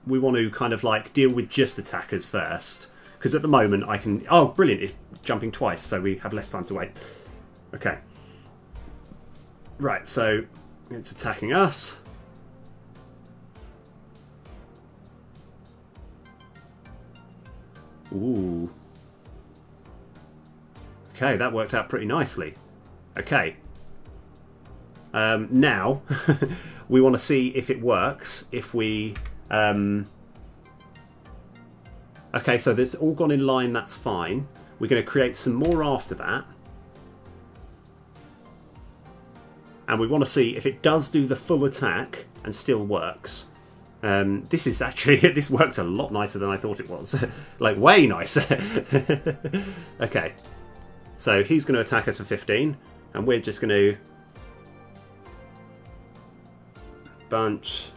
to kind of like deal with just attackers first, because at the moment I can. Oh, brilliant! It's jumping twice, so we have less time to wait. Okay. Right, so it's attacking us. Ooh. Okay, that worked out pretty nicely. Okay. Now, we want to see if it works. If we... okay, so this all gone in line, that's fine. We're going to create some more after that. And we want to see if it does do the full attack and still works. This is actually... this works a lot nicer than I thought it was. Like, way nicer. Okay. So he's going to attack us for 15, and we're just going to bunch.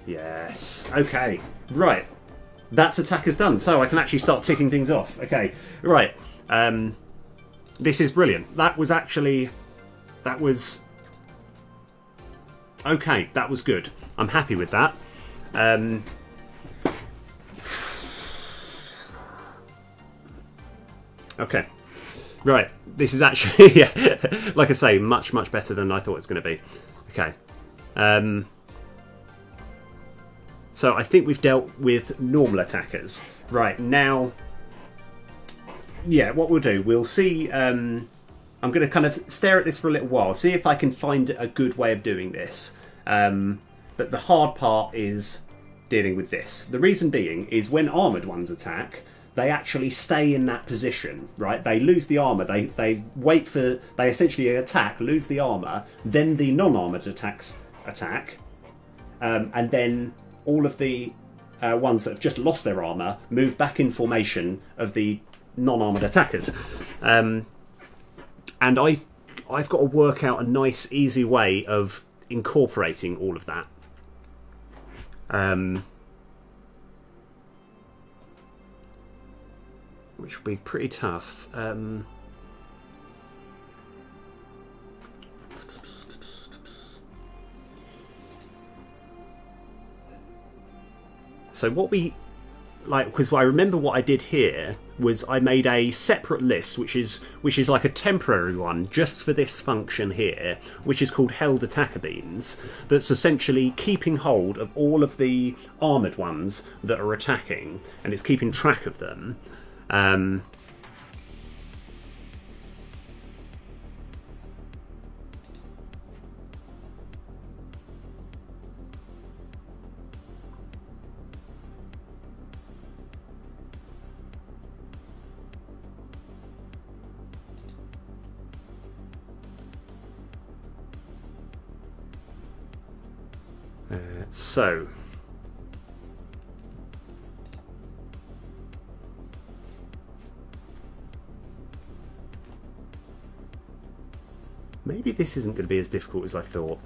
Yes. Okay. Right. That's attackers done. So I can actually start ticking things off. Okay. Right. This is brilliant. That was okay. That was good. I'm happy with that. Okay, right, this is actually, yeah, like I say, much better than I thought it was going to be. Okay, so I think we've dealt with normal attackers. Right, now, yeah, what we'll do, we'll see, I'm going to kind of stare at this for a little while, see if I can find a good way of doing this. But the hard part is dealing with this. The reason being is when armoured ones attack, they actually stay in that position, right? They lose the armour, they wait for, they essentially attack, lose the armour, then the non-armoured attacks attack, and then all of the ones that have just lost their armour move back in formation of the non-armoured attackers. And I've got to work out a nice, easy way of incorporating all of that. Which will be pretty tough. So what we like, because I remember what I did here was I made a separate list, which is like a temporary one just for this function here, which is called held attacker beans. That's essentially keeping hold of all of the armoured ones that are attacking, and it's keeping track of them. So maybe this isn't going to be as difficult as I thought.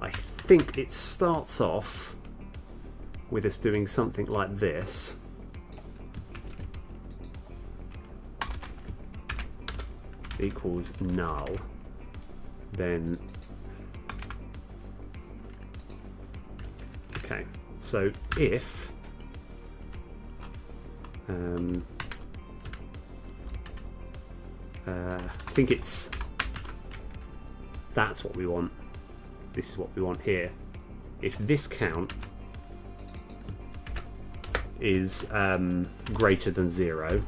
I think it starts off with us doing something like this. Equals null. Then, okay, so if I think that's what we want. This is what we want here. If this count is greater than 0,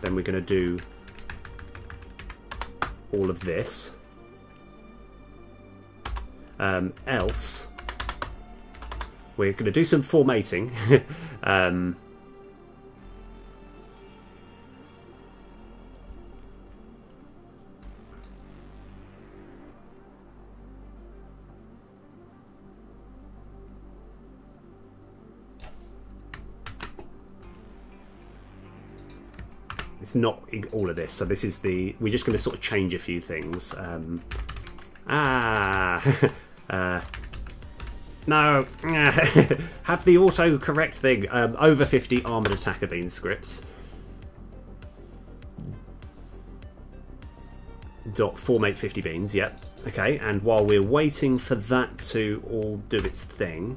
then we're going to do all of this. Else, we're going to do some formatting. It's not all of this, so this is the. We're just going to sort of change a few things. No, have the auto-correct thing. Over 50 armoured attacker bean scripts. Dot formate 50 beans, yep. Okay, and while we're waiting for that to all do its thing,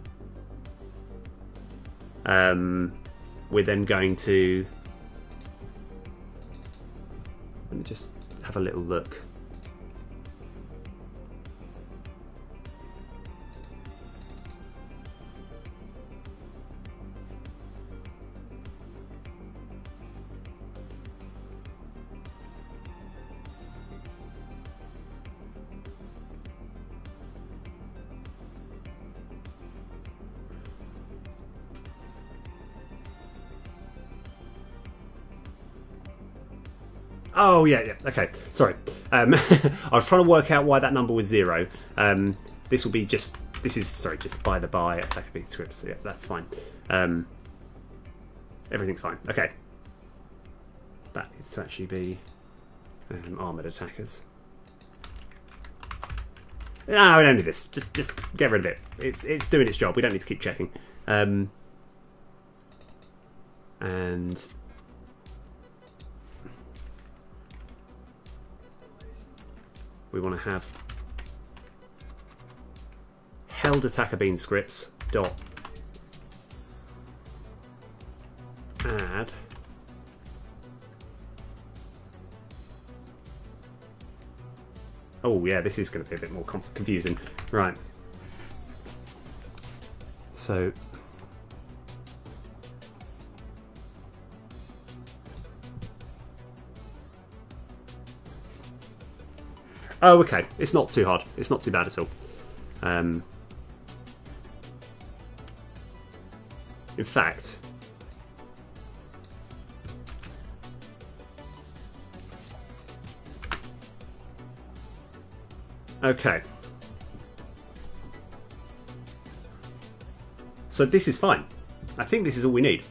we're then going to... Let me just have a little look. Oh, yeah, okay, sorry. I was trying to work out why that number was 0. This will be just, just by the by, attacker bean scripts, yeah, that's fine. Everything's fine, okay. That is to actually be armoured attackers. No, we don't need this, just get rid of it. It's doing its job, we don't need to keep checking. And... we want to have held attacker bean scripts dot add oh yeah, this is going to be a bit more confusing, right? So oh, okay. It's not too hard. It's not too bad at all. In fact, okay. So this is fine. I think this is all we need.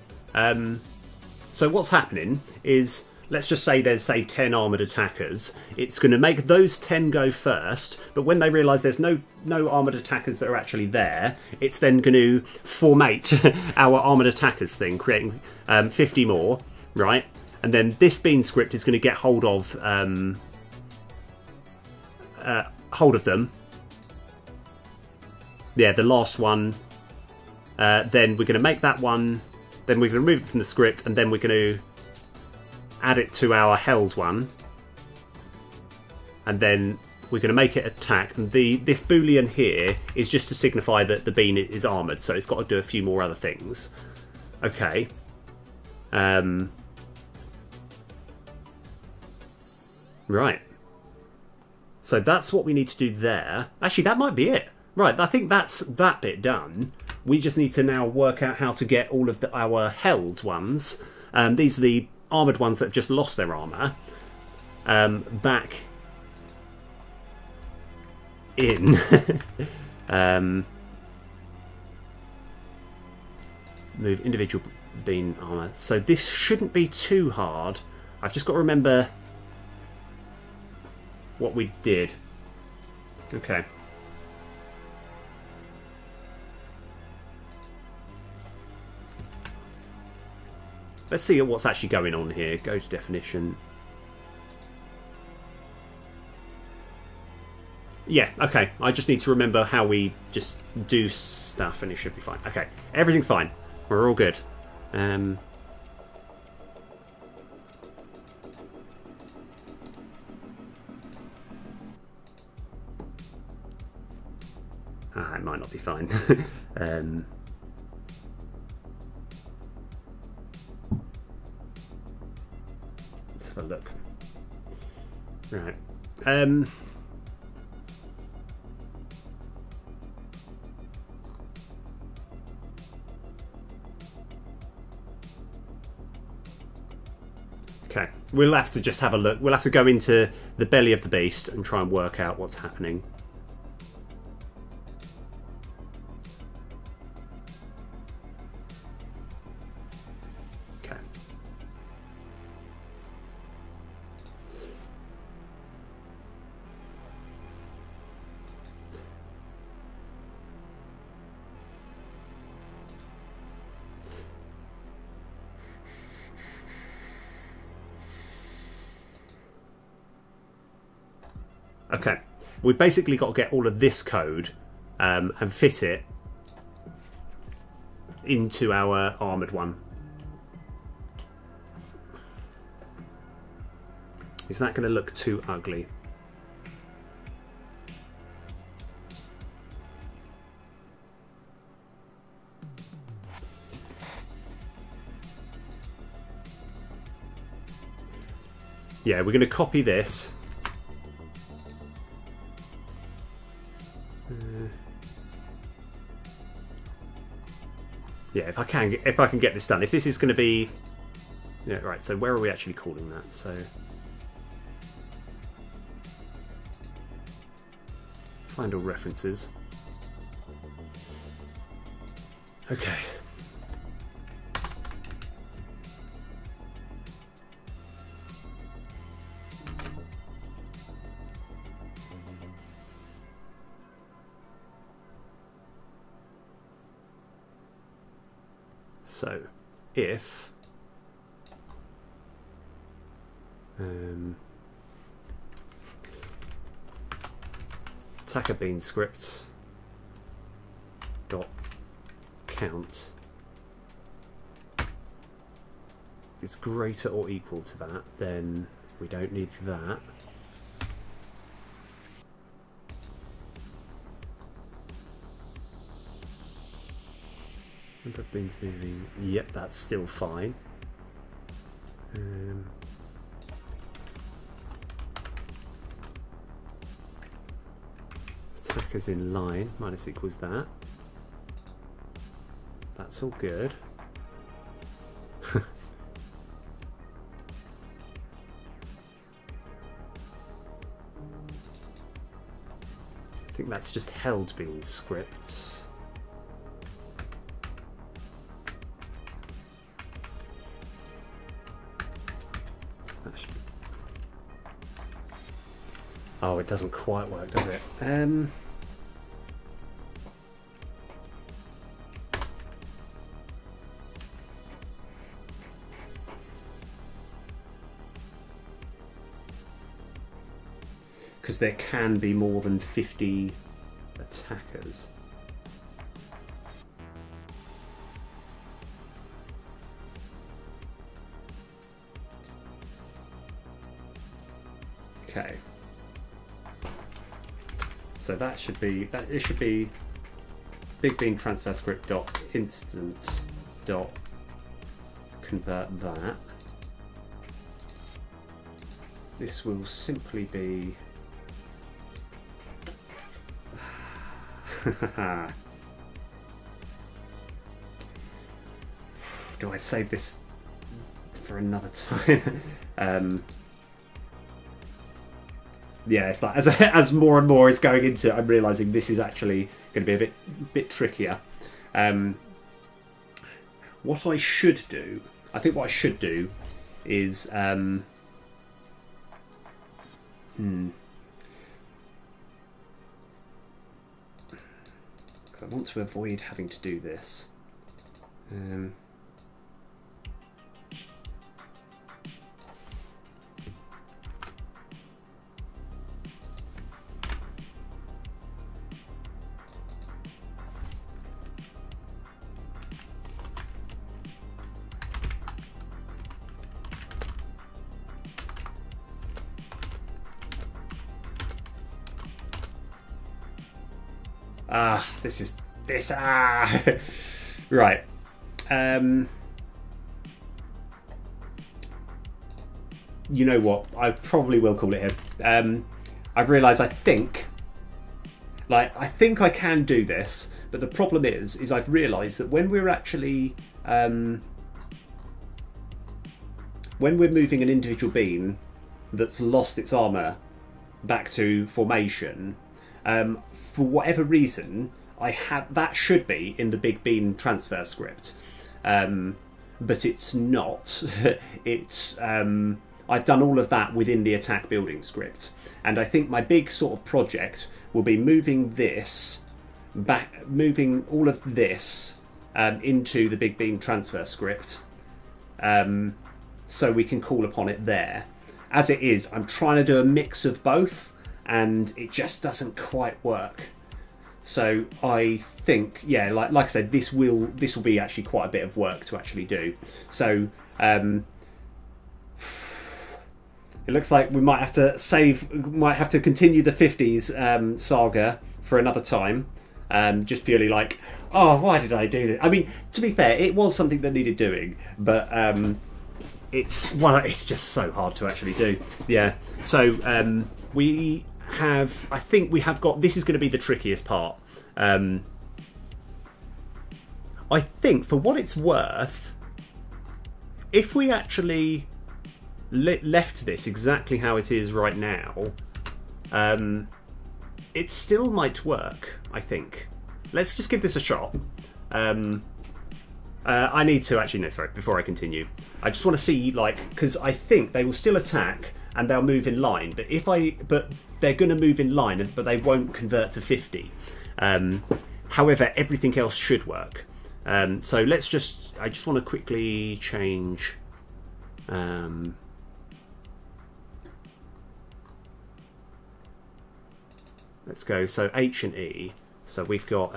So what's happening is, let's just say there's, say, 10 armoured attackers. It's going to make those 10 go first, but when they realise there's no armoured attackers that are actually there, it's then going to formate our armoured attackers thing, creating 50 more, right? And then this bean script is going to get hold of them. yeah, the last one. Then we're going to make that one. Then we're going to remove it from the script, and then we're going to add it to our held one. And then we're going to make it attack. And this boolean here is just to signify that the bean is armoured, so it's got to do a few more other things. Okay. Right. So that's what we need to do there. Actually, that might be it. Right, I think that's that bit done. We just need to now work out how to get all of our held ones. These are the armoured ones that have just lost their armour. Back in. Move individual bean armour. So this shouldn't be too hard. I've just got to remember what we did. Okay. Let's see what's actually going on here. Go to definition. Yeah, okay. I just need to remember how we just do stuff and it should be fine. Okay, everything's fine. We're all good. It might not be fine. Let's have a look. Right. Okay, we'll have to just have a look. We'll have to go into the belly of the beast and try and work out what's happening. Okay. Okay, we've basically got to get all of this code and fit it into our armoured one. Is that going to look too ugly? Yeah, we're going to copy this. Yeah, if I can get this done. If this is going to be, yeah, right. So where are we actually calling that? So find all references. Okay. So, if attacker bean scripts dot count is greater or equal to that, then we don't need that. Number of beans moving. Yep, that's still fine. Attackers in line, minus equals that. That's all good. I think that's just held bean scripts. Oh, it doesn't quite work, does it? Because there can be more than 50 attackers. Okay. So that should be that. It should be big bean transfer script dot instance dot convert that. This will simply be. Do I save this for another time? Yeah, it's like as more and more is going into it, I'm realising this is actually going to be a bit trickier. What I should do, I think what I should do is because I want to avoid having to do this. Right. You know what? I probably will call it here. I've realised I think I can do this, but the problem is I've realised that when we're actually when we're moving an individual bean that's lost its armour back to formation, for whatever reason, that should be in the big bean transfer script, but it's not. It's I've done all of that within the attack building script, and I think my big sort of project will be moving this back, moving all of this into the big bean transfer script, so we can call upon it there. As it is, I'm trying to do a mix of both, and it just doesn't quite work. So I think, yeah, like I said, this will be actually quite a bit of work to actually do. So it looks like we might have to continue the 50s saga for another time. Just purely like, oh, why did I do this? I mean, to be fair, it was something that needed doing, but it's just so hard to actually do. Yeah. So I think we have got. This is going to be the trickiest part. I think, for what it's worth, if we actually left this exactly how it is right now, it still might work, I think. Let's just give this a shot. I need to actually, no, sorry, before I continue, I just want to see, because I think they will still attack and they'll move in line, but they're going to move in line, but they won't convert to 50. However, everything else should work. So I just want to quickly change. Let's go, so H and E. So we've got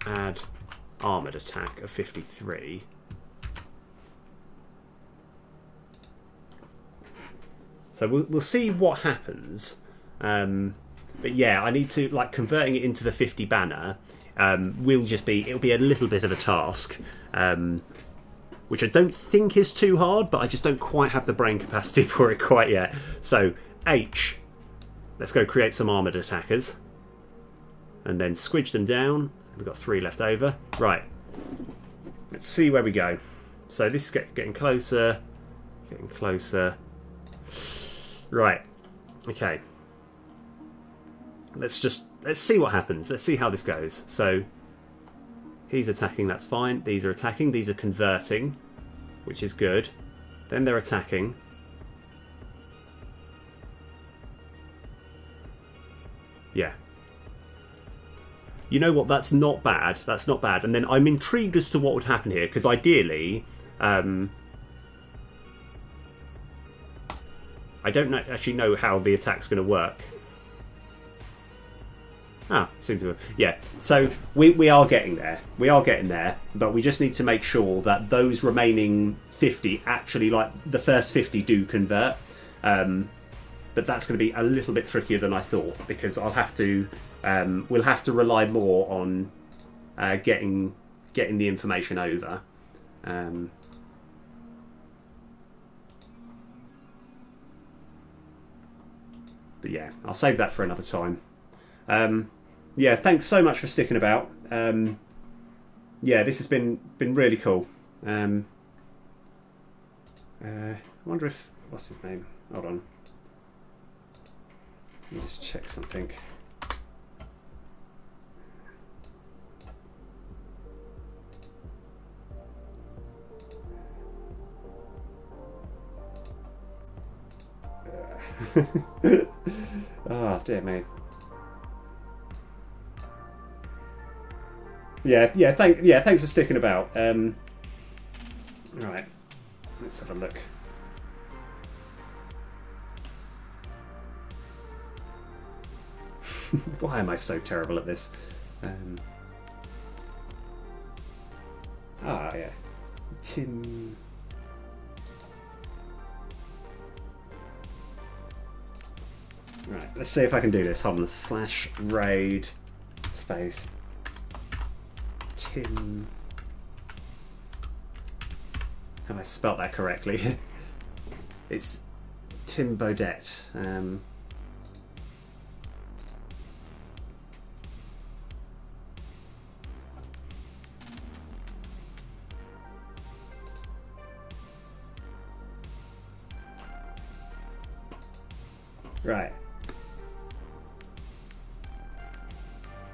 add armoured attack of 53. So we'll see what happens. But yeah, I need to, converting it into the 50 banner it'll be a little bit of a task. Which I don't think is too hard, but I just don't quite have the brain capacity for it quite yet. So H, let's go create some armoured attackers. And then squidge them down. We've got 3 left over. Right, let's see where we go. So this is getting closer, getting closer. Right, okay. Let's see what happens. Let's see how this goes. So he's attacking, that's fine. These are attacking, these are converting, which is good. Then they're attacking. Yeah. You know what, that's not bad. That's not bad. And then I'm intrigued as to what would happen here, because ideally, I don't actually know how the attack's going to work. Ah, seems to have. Yeah, so we are getting there. We are getting there, but we just need to make sure that those remaining 50 actually, like the first 50, do convert. But that's going to be a little bit trickier than I thought, because I'll have to. We'll have to rely more on getting the information over. But yeah, I'll save that for another time. Yeah, thanks so much for sticking about. Yeah, this has been really cool. I wonder if... what's his name? Hold on. Let me just check something. Oh, dear me. Yeah, thanks for sticking about. Right, let's have a look. Why am I so terrible at this? Yeah. Tim. Right, let's see if I can do this. Hold on, / raid space Tim. Have I spelt that correctly? It's Tim Baudet. Right.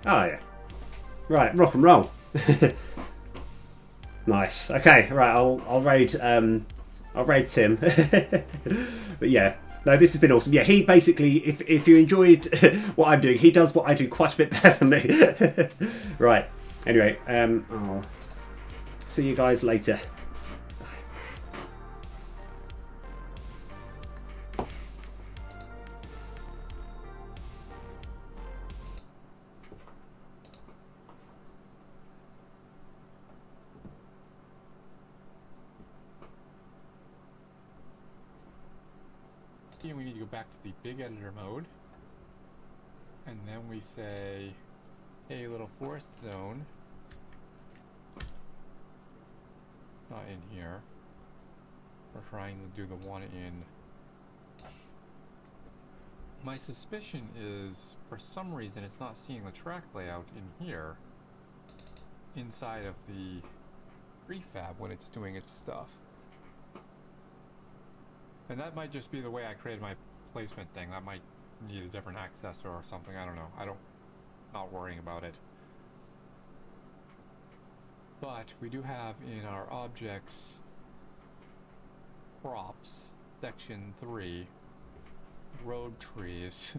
Oh yeah. Right, rock and roll. Nice. Okay, right, I'll raid Tim. But yeah. No, this has been awesome. Yeah, he basically, if you enjoyed what I'm doing, he does what I do quite a bit better than me. Right. Anyway, I'll see you guys later. We need to go back to the big editor mode, and then we say a little forest zone, not in here. We're trying to do the one in. My suspicion is, for some reason, it's not seeing the track layout in here inside of the prefab when it's doing its stuff. And that might just be the way I created my placement thing. That might need a different accessor or something. I don't know. Not worrying about it. But we do have in our objects props section 3 road trees.